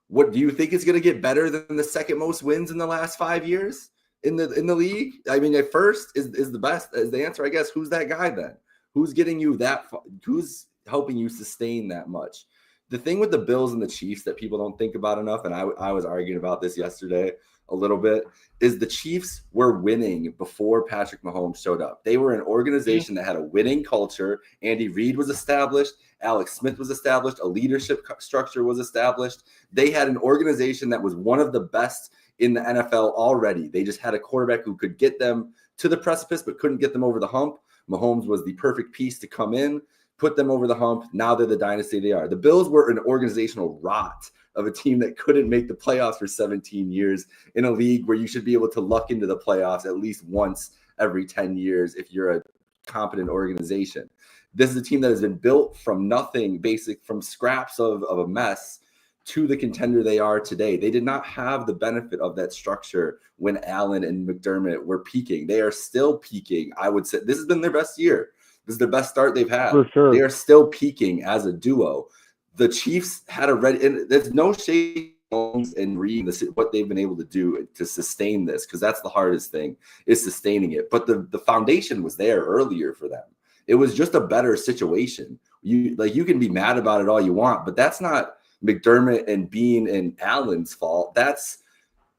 What do you think is going to get better than the second most wins in the last 5 years in the league? I mean, at first is the best is the answer, I guess. Who's that guy then? Who's getting you that? Who's helping you sustain that much? The thing with the Bills and the Chiefs that people don't think about enough, and I was arguing about this yesterday a little bit, is the Chiefs were winning before Patrick Mahomes showed up. They were an organization that had a winning culture. Andy Reid was established. Alex Smith was established. A leadership structure was established. They had an organization that was one of the best in the NFL already. They just had a quarterback who could get them to the precipice but couldn't get them over the hump. Mahomes was the perfect piece to come in, put them over the hump. Now they're the dynasty they are. The Bills were an organizational rot of a team that couldn't make the playoffs for 17 years in a league where you should be able to luck into the playoffs at least once every 10 years if you're a competent organization. This is a team that has been built from nothing, from scraps of a mess to the contender they are today. They did not have the benefit of that structure when Allen and McDermott were peaking. They are still peaking. I would say this has been their best year. This is the best start they've had. For sure. They are still peaking as a duo. The Chiefs had a red, and there's no shade and reading this, what they've been able to do to sustain this, because that's the hardest thing, is sustaining it. But the foundation was there earlier for them. It was just a better situation. You can be mad about it all you want, but that's not McDermott and Bean and Allen's fault. That's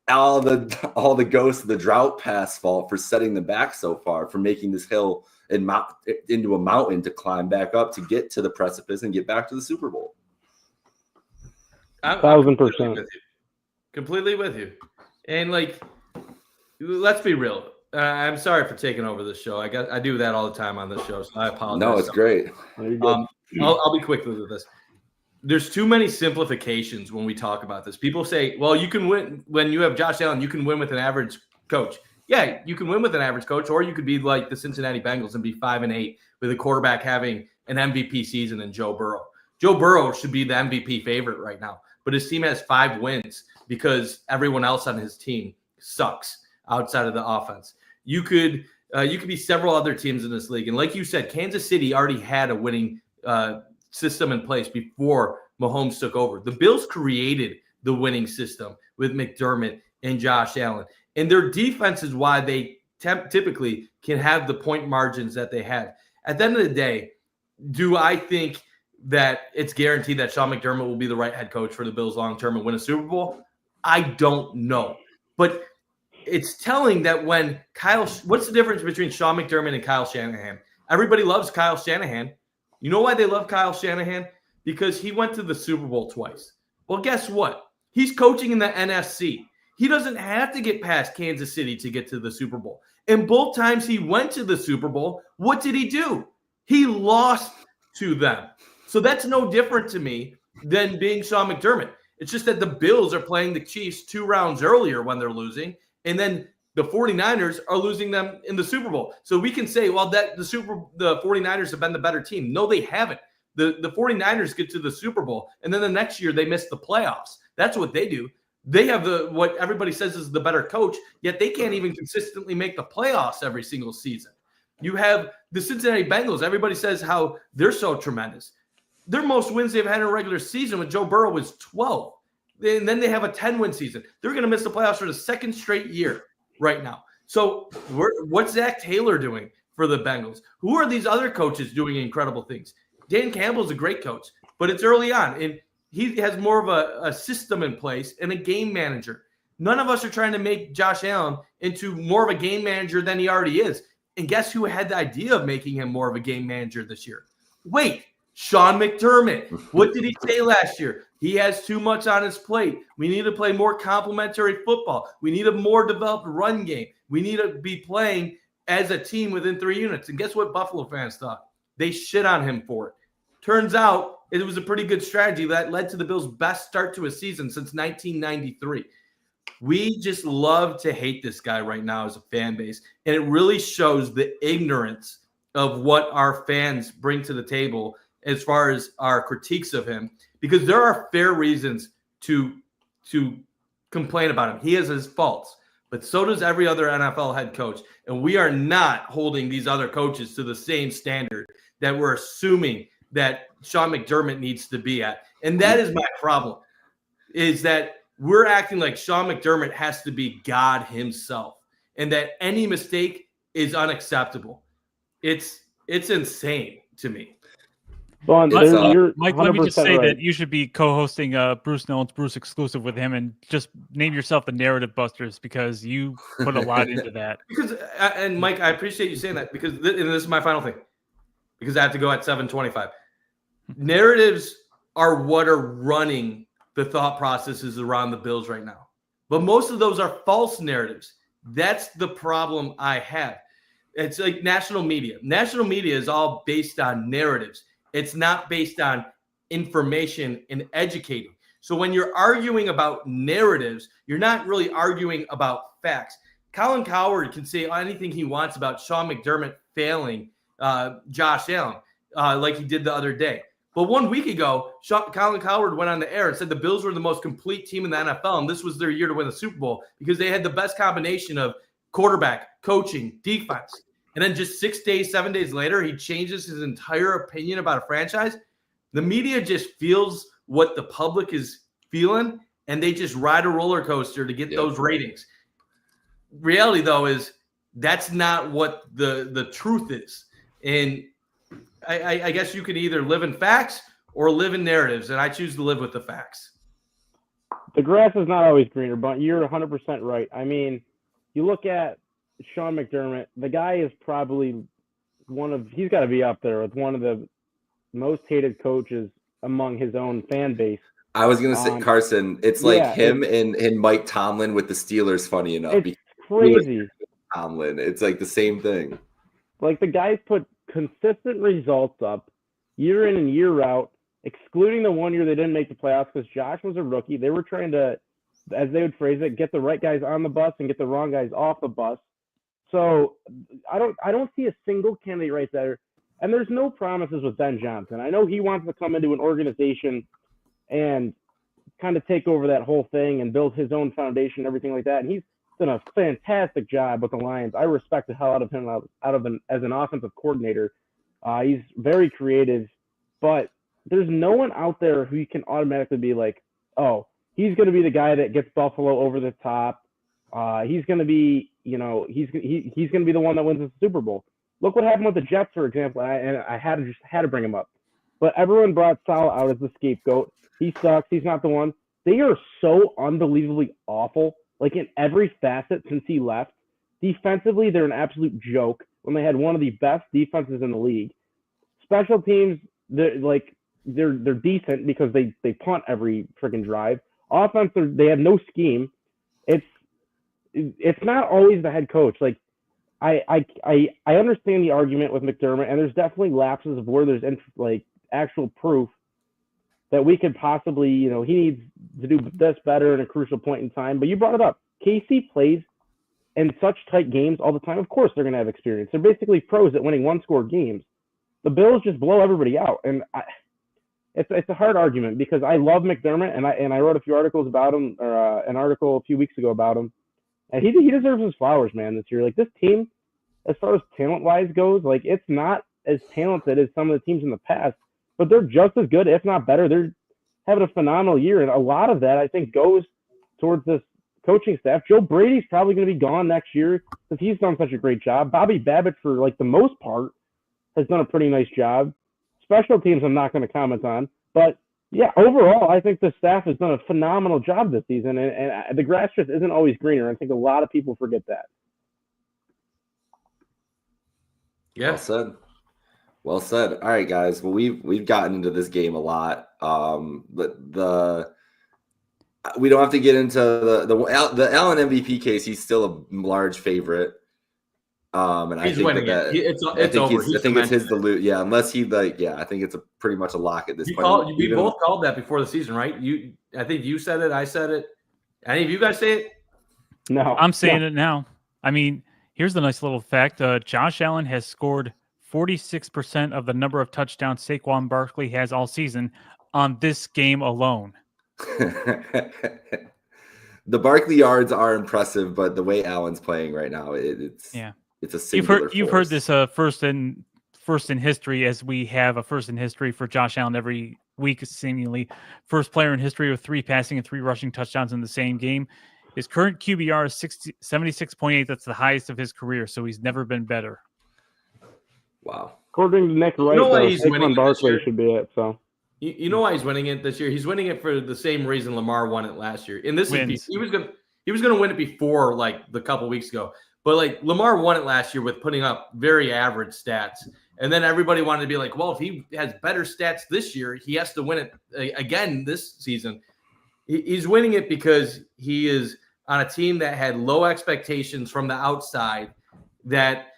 all the ghosts of the drought pass fault for setting them back so far, for making this hill and into a mountain to climb back up to get to the precipice and get back to the Super Bowl. 1,000%. Completely with you. And let's be real. I'm sorry for taking over this show. I do that all the time on this show, so I apologize. No, it's great. I'll be quick with this. There's too many simplifications when we talk about this. People say, well, you can win when you have Josh Allen, you can win with an average coach. Yeah, you can win with an average coach, or you could be like the Cincinnati Bengals and be 5-8 with a quarterback having an MVP season in Joe Burrow. Joe Burrow should be the MVP favorite right now, but his team has 5 wins because everyone else on his team sucks outside of the offense. You could be several other teams in this league, and like you said, Kansas City already had a winning system in place before Mahomes took over. The Bills created the winning system with McDermott and Josh Allen. And their defense is why they typically can have the point margins that they had. At the end of the day, do I think that it's guaranteed that Sean McDermott will be the right head coach for the Bills long-term and win a Super Bowl? I don't know. But it's telling that when what's the difference between Sean McDermott and Kyle Shanahan? Everybody loves Kyle Shanahan. You know why they love Kyle Shanahan? Because he went to the Super Bowl twice. Well, guess what? He's coaching in the NFC. He doesn't have to get past Kansas City to get to the Super Bowl. And both times he went to the Super Bowl, what did he do? He lost to them. So that's no different to me than being Sean McDermott. It's just that the Bills are playing the Chiefs 2 rounds earlier when they're losing, and then the 49ers are losing them in the Super Bowl. So we can say, well, that the 49ers have been the better team. No, they haven't. The 49ers get to the Super Bowl, and then the next year they miss the playoffs. That's what they do. They have what everybody says is the better coach, yet they can't even consistently make the playoffs every single season. You have the Cincinnati Bengals. Everybody says how they're so tremendous. Their most wins they've had in a regular season with Joe Burrow was 12. And then they have a 10-win season. They're going to miss the playoffs for the second straight year right now. So what's Zach Taylor doing for the Bengals? Who are these other coaches doing incredible things? Dan Campbell's a great coach, but it's early on. And he has more of a system in place and a game manager. None of us are trying to make Josh Allen into more of a game manager than he already is. And guess who had the idea of making him more of a game manager this year? Wait, Sean McDermott. What did he say last year? He has too much on his plate. We need to play more complementary football. We need a more developed run game. We need to be playing as a team within 3 units. And guess what Buffalo fans thought? They shit on him for it. Turns out it was a pretty good strategy that led to the Bills' best start to a season since 1993. We just love to hate this guy right now as a fan base. And it really shows the ignorance of what our fans bring to the table as far as our critiques of him, because there are fair reasons to complain about him. He has his faults, but so does every other NFL head coach. And we are not holding these other coaches to the same standard that we're assuming that Sean McDermott needs to be at. And that is my problem, is that we're acting like Sean McDermott has to be God himself and that any mistake is unacceptable. It's insane to me. Well, Mike, let me just say that you should be co-hosting Bruce Nolan's Bruce exclusive with him and just name yourself the Narrative Busters, because you put a lot into that. Because and Mike, I appreciate you saying that, because and this is my final thing, because I have to go at 7:25. Narratives are what are running the thought processes around the Bills right now, but most of those are false narratives. That's the problem I have. It's like national media. National media is all based on narratives. It's not based on information and educating. So when you're arguing about narratives, you're not really arguing about facts. Colin Cowherd can say anything he wants about Sean McDermott failing Josh Allen like he did the other day. But 1 week ago, Colin Cowherd went on the air and said the Bills were the most complete team in the NFL, and this was their year to win the Super Bowl because they had the best combination of quarterback, coaching, defense. And then just 6 days, 7 days later, he changes his entire opinion about a franchise. The media just feels what the public is feeling, and they just ride a roller coaster to get those ratings. Reality, though, is that's not what the truth is. And I guess you can either live in facts or live in narratives, and I choose to live with the facts. The grass is not always greener, but you're 100% right. I mean, you look at Sean McDermott, the guy is probably he's got to be up there with one of the most hated coaches among his own fan base. I was going to say, Carson, it's like him and Mike Tomlin with the Steelers, funny enough. It's crazy. Tomlin, it's like the same thing. Like, the guys put consistent results up year in and year out, excluding the 1 year they didn't make the playoffs because Josh was a rookie. They were trying to, as they would phrase it, get the right guys on the bus and get the wrong guys off the bus. So I don't see a single candidate right there. And there's no promises with Ben Johnson. I know he wants to come into an organization and kind of take over that whole thing and build his own foundation, everything like that. And he's done a fantastic job with the Lions. I respect the hell out of him as an offensive coordinator. He's very creative, but there's no one out there who you can automatically be like, oh, he's going to be the guy that gets Buffalo over the top. He's going to be, he's going to be the one that wins the Super Bowl. Look what happened with the Jets, for example. I had to bring him up, but everyone brought Salah out as the scapegoat. He sucks. He's not the one. They are so unbelievably awful, like in every facet since he left. Defensively, they're an absolute joke when they had one of the best defenses in the league. Special teams, they're decent because they punt every freaking drive. Offense, they have no scheme. It's not always the head coach. Like, I understand the argument with McDermott, and there's definitely lapses of where there's actual proof that we could possibly, he needs to do this better in a crucial point in time. But you brought it up. KC plays in such tight games all the time. Of course, they're going to have experience. They're basically pros at winning one-score games. The Bills just blow everybody out, and it's a hard argument because I love McDermott, and I wrote a few articles about him, or an article a few weeks ago about him. And he deserves his flowers, man, this year. Like, this team, as far as talent-wise goes, like, it's not as talented as some of the teams in the past, but they're just as good, if not better. They're having a phenomenal year, and a lot of that, I think, goes towards this coaching staff. Joe Brady's probably going to be gone next year because he's done such a great job. Bobby Babbitt, for, the most part, has done a pretty nice job. Special teams I'm not going to comment on, but yeah, overall, I think the staff has done a phenomenal job this season, and the grass just isn't always greener. I think a lot of people forget that. Yeah. Well said. All right, guys. Well, we've gotten into this game a lot, but we don't have to get into the Allen MVP case. He's still a large favorite. And he's winning it. It's over. I think it's his to lose. Yeah, unless he I think it's pretty much a lock at this point. We both called that before the season, right? I think you said it. I said it. Any of you guys say it? No, I'm saying it now. I mean, here's the nice little fact. Josh Allen has scored 46% of the number of touchdowns Saquon Barkley has all season on this game alone. The Barkley yards are impressive, but the way Allen's playing right now, it's a singular You've heard force. this first in history, as we have a first in history for Josh Allen every week, seemingly. First player in history with 3 passing and 3 rushing touchdowns in the same game. His current QBR is 76.8. That's the highest of his career, so he's never been better. Wow. according to Nick Wright, know why though, he's winning Saquon this Barkley year? should be it. So You know why he's winning it this year? He's winning it for the same reason Lamar won it last year. And this Wins. is he was gonna win it before, like, the couple weeks ago. But like Lamar won it last year with putting up very average stats. And then everybody wanted to be like, well, if he has better stats this year, he has to win it again this season. He's winning it because he is on a team that had low expectations from the outside, that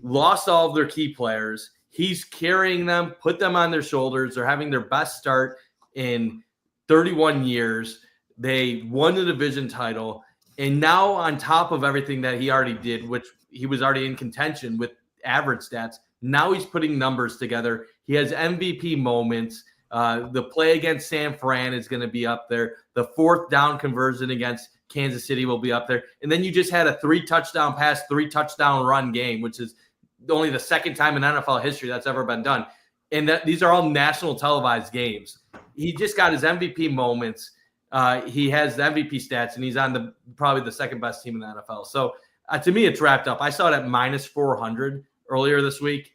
lost all of their key players. He's carrying them, put them on their shoulders. They're having their best start in 31 years. They won the division title. And now, on top of everything that he already did, which he was already in contention with average stats, now he's putting numbers together. He has MVP moments. The play against San Fran is going to be up there. The 4th down conversion against Kansas City will be up there. And then you just had a 3-touchdown pass, 3-touchdown run game, which is only the second time in NFL history that's ever been done. And these are all national televised games. He just got his MVP moments. He has the MVP stats, and he's on probably the second best team in the NFL. So to me, it's wrapped up. I saw it at -400 earlier this week.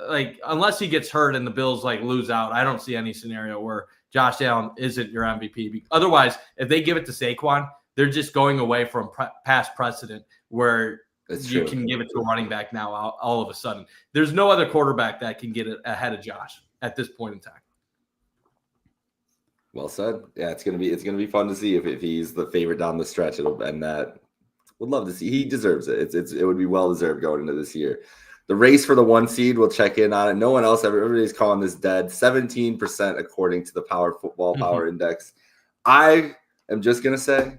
Like, unless he gets hurt and the Bills lose out, I don't see any scenario where Josh Allen isn't your MVP. Otherwise, if they give it to Saquon, they're just going away from past precedent where you can give it to a running back now all of a sudden. There's no other quarterback that can get it ahead of Josh at this point in time. Well said. Yeah, it's gonna be fun to see if he's the favorite down the stretch. And that would love to see. He deserves it. It would be well deserved going into this year. The race for the 1 seed, we'll check in on it. No one else, everybody's calling this dead. 17% according to the Power Football Power Index. I am just gonna say,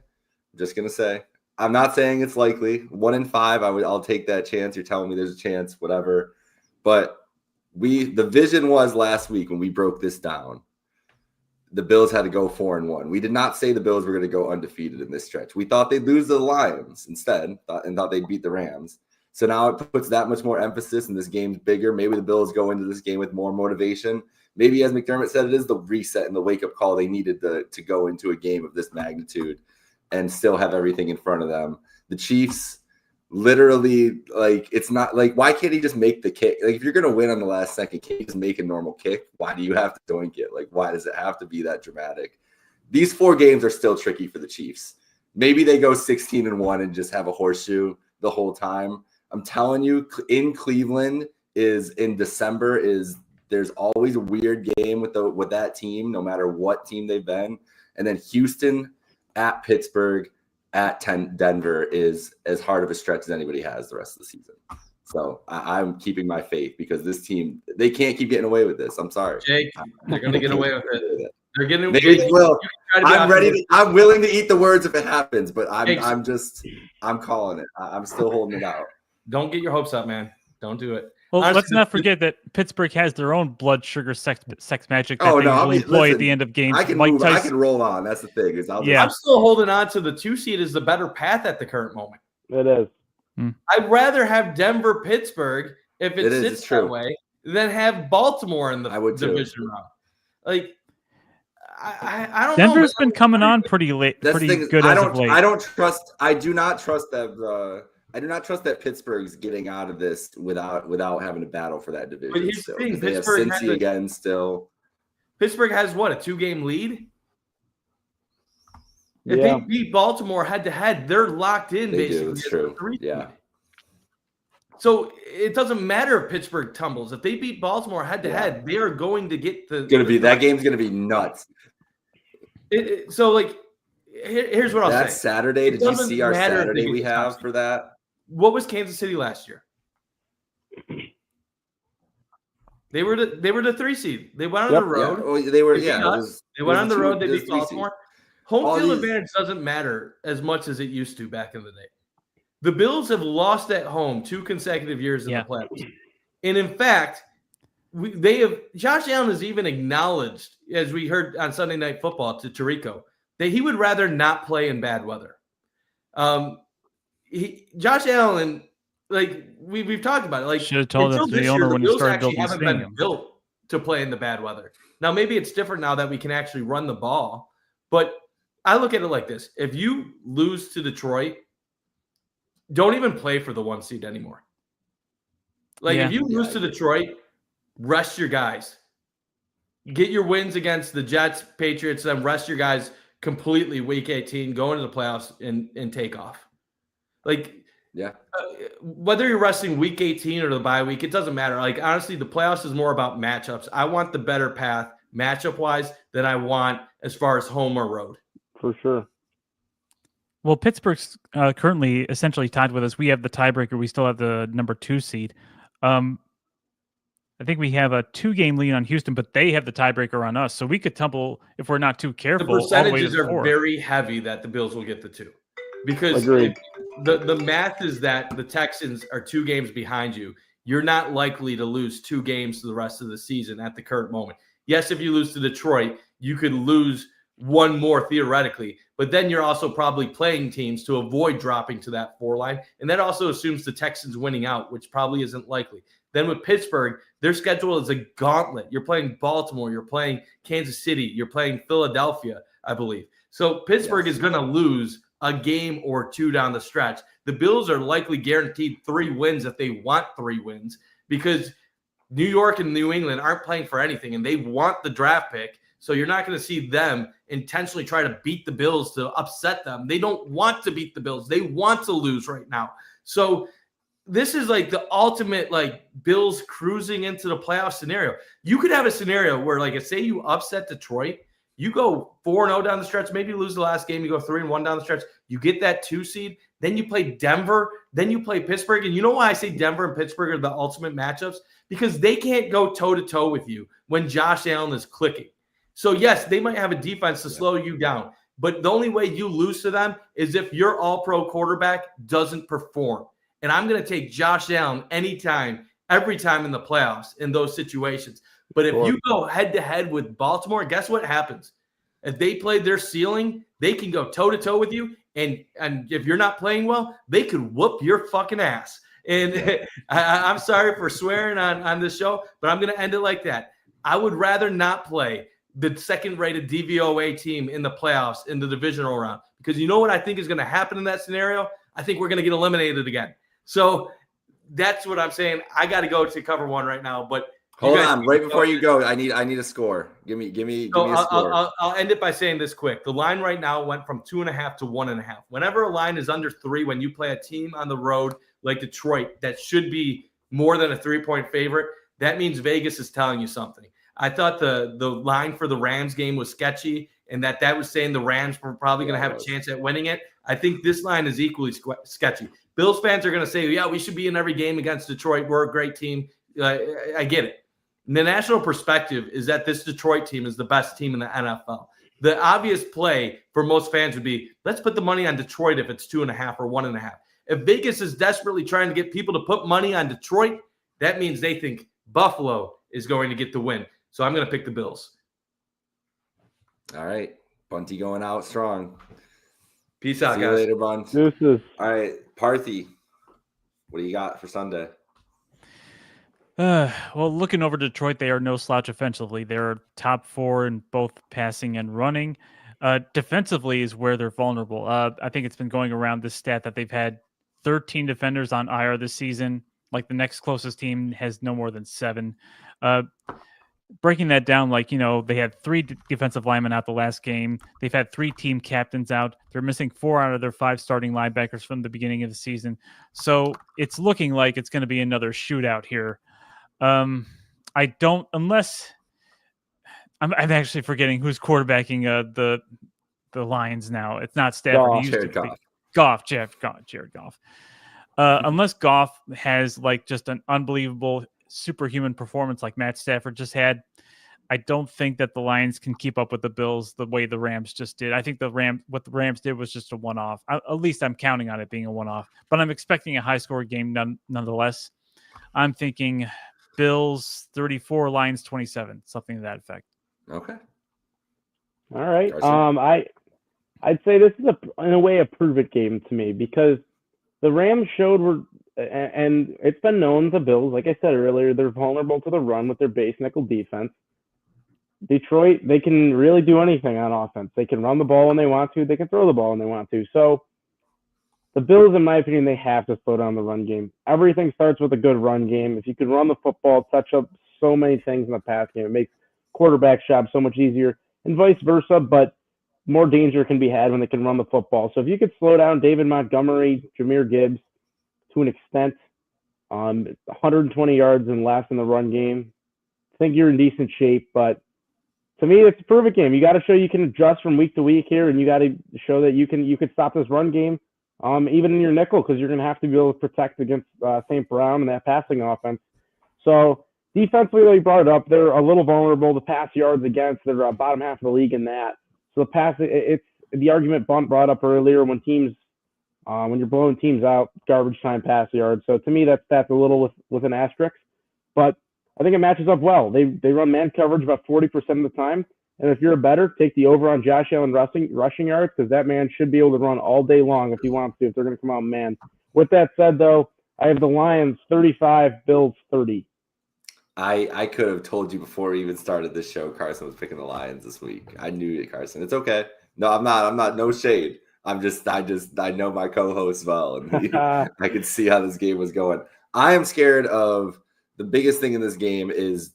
I'm not saying it's likely. 1 in 5, I'll take that chance. You're telling me there's a chance, whatever. But the vision was last week when we broke this down, the Bills had to go 4-1. We did not say the Bills were going to go undefeated in this stretch. We thought they'd lose to the Lions instead, and thought they'd beat the Rams. So now it puts that much more emphasis, and this game's bigger. Maybe the Bills go into this game with more motivation. Maybe, as McDermott said, it is the reset and the wake-up call they needed to go into a game of this magnitude and still have everything in front of them. The Chiefs, literally, it's not why can't he just make the kick? If you're going to win on the last second, can't you just make a normal kick? Why do you have to doink it? Why does it have to be that dramatic? These 4 games are still tricky for the Chiefs. Maybe they go 16-1 and just have a horseshoe the whole time. I'm telling you, in Cleveland in December there's always a weird game with that team, no matter what team they've been. And then Houston at Pittsburgh at Denver is as hard of a stretch as anybody has the rest of the season. So I'm keeping my faith, because this team, they can't keep getting away with this. I'm sorry. Jake, they're going to get away with it. They're getting. They will. I'm willing to eat the words if it happens, but I'm calling it. I'm still holding it out. Don't get your hopes up, man. Don't do it. Well, Honestly, let's not forget that Pittsburgh has their own blood sugar sex magic that they employ listen, at the end of games. I can roll on. That's the thing. I'm still holding on to the 2 seed as the better path at the current moment. it is. I'd rather have Denver, Pittsburgh, if it sits that way, than have Baltimore in the division round. I don't know. Denver's been coming on pretty late, good as of late. I do not trust that. I do not trust that Pittsburgh's getting out of this without having to battle for that division. But here's the thing, they have Cincy again still. Pittsburgh has what, a 2-game lead? If Yeah. they beat Baltimore head-to-head, they're locked in. They basically. do. It's true. Yeah. So it doesn't matter if Pittsburgh tumbles. If they beat Baltimore head-to-head, they are going to get that game's going to be nuts. Here's what I'll say. That's Saturday. Did you see our Saturday we have for that? What was Kansas City last year? They were the 3 seed. They went on the road. Yeah. They were. They went on the road. They beat Baltimore. Home field advantage doesn't matter as much as it used to back in the day. The Bills have lost at home 2 consecutive years in the playoffs. And in fact, Josh Allen has even acknowledged, as we heard on Sunday Night Football to Tirico, that he would rather not play in bad weather. Josh Allen, like we've talked about it, like should have told us the owner when he started building the stadium. Been built to play in the bad weather. Now maybe it's different now that we can actually run the ball, but I look at it like this: if you lose to Detroit, don't even play for the 1 seed anymore. Like if you lose to Detroit, rest your guys. Get your wins against the Jets, Patriots, then rest your guys completely week 18, go into the playoffs and take off. Like, whether you're resting week 18 or the bye week, it doesn't matter. Like, honestly, the playoffs is more about matchups. I want the better path matchup-wise than I want as far as home or road. For sure. Well, Pittsburgh's currently essentially tied with us. We have the tiebreaker. We still have the number 2 seed. I think we have a 2-game lead on Houston, but they have the tiebreaker on us. So we could tumble, if we're not too careful. The percentages all the way to are 4. very heavy that the Bills will get the 2. Because the math is that the Texans are 2 games behind you. You're not likely to lose 2 games to the rest of the season at the current moment. Yes, if you lose to Detroit, you could lose 1 more theoretically, but then you're also probably playing teams to avoid dropping to that 4 line. And that also assumes the Texans winning out, which probably isn't likely. Then with Pittsburgh, their schedule is a gauntlet. You're playing Baltimore, you're playing Kansas City, you're playing Philadelphia, I believe. So Pittsburgh is going to lose a game or 2 down the stretch. The Bills are likely guaranteed 3 wins if they want 3 wins, because New York and New England aren't playing for anything and they want the draft pick. So you're not going to see them intentionally try to beat the Bills to upset them. They don't want to beat the Bills. They want to lose right now. So this is like the ultimate, like, Bills cruising into the playoff scenario. You could have a scenario where, like, say you upset Detroit, you go 4-0 down the stretch, maybe you lose the last game, you go 3-1 down the stretch, you get that 2 seed, then you play Denver, then you play Pittsburgh. And you know why I say Denver and Pittsburgh are the ultimate matchups? Because they can't go toe-to-toe with you when Josh Allen is clicking. So, yes, they might have a defense to slow you down, but the only way you lose to them is if your all-pro quarterback doesn't perform. And I'm going to take Josh Allen anytime, every time in the playoffs in those situations. But if you go head-to-head with Baltimore, guess what happens? If they play their ceiling, they can go toe-to-toe with you. And if you're not playing well, they could whoop your fucking ass. And I'm sorry for swearing on this show, but I'm going to end it like that. I would rather not play the second-rated DVOA team in the playoffs in the divisional round, because you know what I think is going to happen in that scenario? I think we're going to get eliminated again. So that's what I'm saying. I got to go to cover 1 right now, but hold on, right before you go, I need a score. Give me a score. I'll end it by saying this quick. The line right now went from 2.5 to 1.5. Whenever a line is under 3, when you play a team on the road like Detroit that should be more than a 3-point favorite, that means Vegas is telling you something. I thought the line for the Rams game was sketchy, and that was saying the Rams were probably going to have a chance at winning it. I think this line is equally sketchy. Bills fans are going to say, yeah, we should be in every game against Detroit. We're a great team. I get it. And the national perspective is that this Detroit team is the best team in the NFL. The obvious play for most fans would be, let's put the money on Detroit if it's 2.5 or 1.5. If Vegas is desperately trying to get people to put money on Detroit, that means they think Buffalo is going to get the win. So I'm going to pick the Bills. All right. Bunty going out strong. Peace out, See guys. you later, Bunt. Deuces. All right. Parthy, what do you got for Sunday? Well, looking over Detroit, they are no slouch offensively. They're top 4 in both passing and running. Defensively is where they're vulnerable. I think it's been going around this stat that they've had 13 defenders on IR this season. Like, the next closest team has no more than 7. Breaking that down, they had 3 defensive linemen out the last game. They've had 3 team captains out. They're missing 4 out of their 5 starting linebackers from the beginning of the season. So it's looking like it's going to be another shootout here. I don't, unless I'm actually forgetting who's quarterbacking the Lions now. It's not Stafford. Jared Goff. Jared Goff. Unless Goff has just an unbelievable superhuman performance like Matt Stafford just had, I don't think that the Lions can keep up with the Bills the way the Rams just did. I think what the Rams did was just a one-off. At least I'm counting on it being a one-off, but I'm expecting a high-scoring game nonetheless. I'm thinking Bills 34, Lions 27, something to that effect. Okay. All right. Carson? I'd say this is in a way a prove-it game to me because the Rams showed and it's been known the Bills, like I said earlier, they're vulnerable to the run with their base nickel defense. Detroit, they can really do anything on offense. They can run the ball when they want to. They can throw the ball when they want to. So the Bills, in my opinion, they have to slow down the run game. Everything starts with a good run game. If you can run the football, touch up so many things in the pass game, it makes quarterback's job so much easier and vice versa. But more danger can be had when they can run the football. So if you could slow down David Montgomery, Jahmyr Gibbs to an extent, 120 yards and less in the run game, I think you're in decent shape. But to me, it's a perfect game. You got to show you can adjust from week to week here, and you got to show that you could stop this run game, even in your nickel, because you're going to have to be able to protect against St. Brown and that passing offense. So defensively, they brought it up. They're a little vulnerable. The pass yards against, they're bottom half of the league in that. So the pass, it's the argument Bundt brought up earlier when teams, when you're blowing teams out, garbage time pass yards. So to me, that's a little with an asterisk, but I think it matches up well. They run man coverage about 40% of the time, and if you're a better, take the over on Josh Allen rushing yards because that man should be able to run all day long if he wants to. If they're going to come out man. With that said, though, I have the Lions 35, Bills 30. I could have told you before we even started this show, Carson was picking the Lions this week. I knew it, Carson. It's okay. No, I'm not. No shade. I know my co-host well, and I could see how this game was going. I am scared of the biggest thing in this game is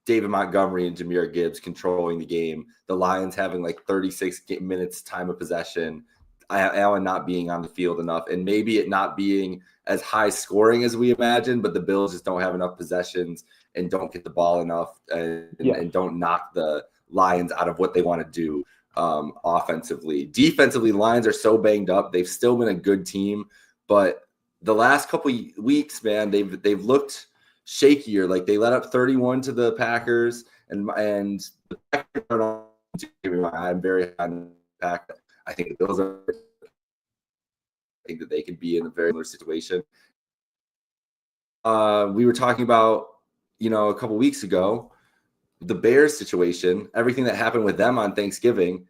David Montgomery and Jahmyr Gibbs controlling the game. The Lions having like 36 minutes time of possession. Allen not being on the field enough, and maybe it not being as high scoring as we imagined, but the Bills just don't have enough possessions and don't get the ball enough and don't knock the Lions out of what they want to do offensively. Defensively, the Lions are so banged up. They've still been a good team, but the last couple weeks, man, they've looked shakier. Like they let up 31 to the Packers, and the Packers are I'm very high on the Packers. I think the Bills are. I think that they could be in a very similar situation. We were talking about, a couple weeks ago, the Bears situation, everything that happened with them on Thanksgiving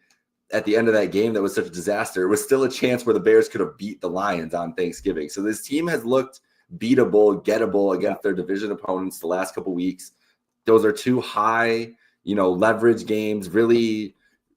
at the end of that game that was such a disaster. It was still a chance where the Bears could have beat the Lions on Thanksgiving. So this team has looked beatable, gettable against their division opponents the last couple weeks. Those are two high, leverage games, really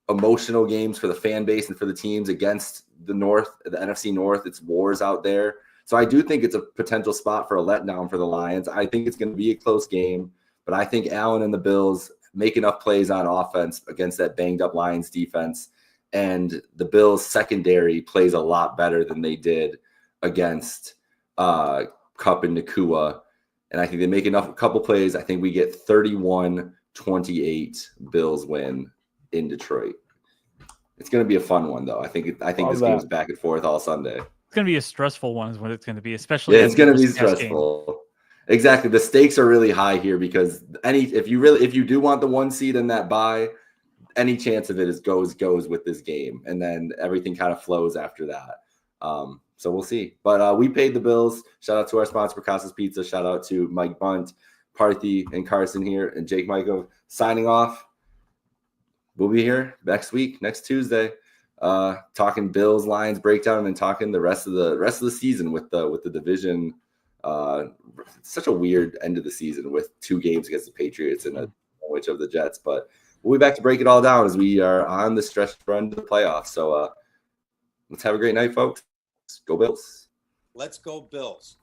emotional games for the fan base and for the teams against the NFC North. It's wars out there. So I do think it's a potential spot for a letdown for the Lions. I think it's going to be a close game, but I think Allen and the Bills make enough plays on offense against that banged up Lions defense. And the Bills secondary plays a lot better than they did against Kupp and Nakua. And I think they make a couple plays. I think we get 31-28 Bills win in Detroit. It's going to be a fun one, though. I think this game's back and forth all Sunday. It's going to be a stressful one is what it's going to be, especially. Yeah, it's going to be stressful. Game. Exactly. The stakes are really high here because if you do want the 1 seed in that bye, any chance of it goes with this game, and then everything kind of flows after that. So we'll see. But we paid the bills. Shout out to our sponsor, Picasso's Pizza. Shout out to Mike Bundt, Parthum, and Carson here, and Jake Michael signing off. We'll be here next week, next Tuesday, talking Bills Lions breakdown and then talking the rest of the season with the division. Such a weird end of the season with 2 games against the Patriots and a sandwich of the Jets. But we'll be back to break it all down as we are on the stretch run to the playoffs. So let's have a great night, folks. Go Bills. Let's go Bills.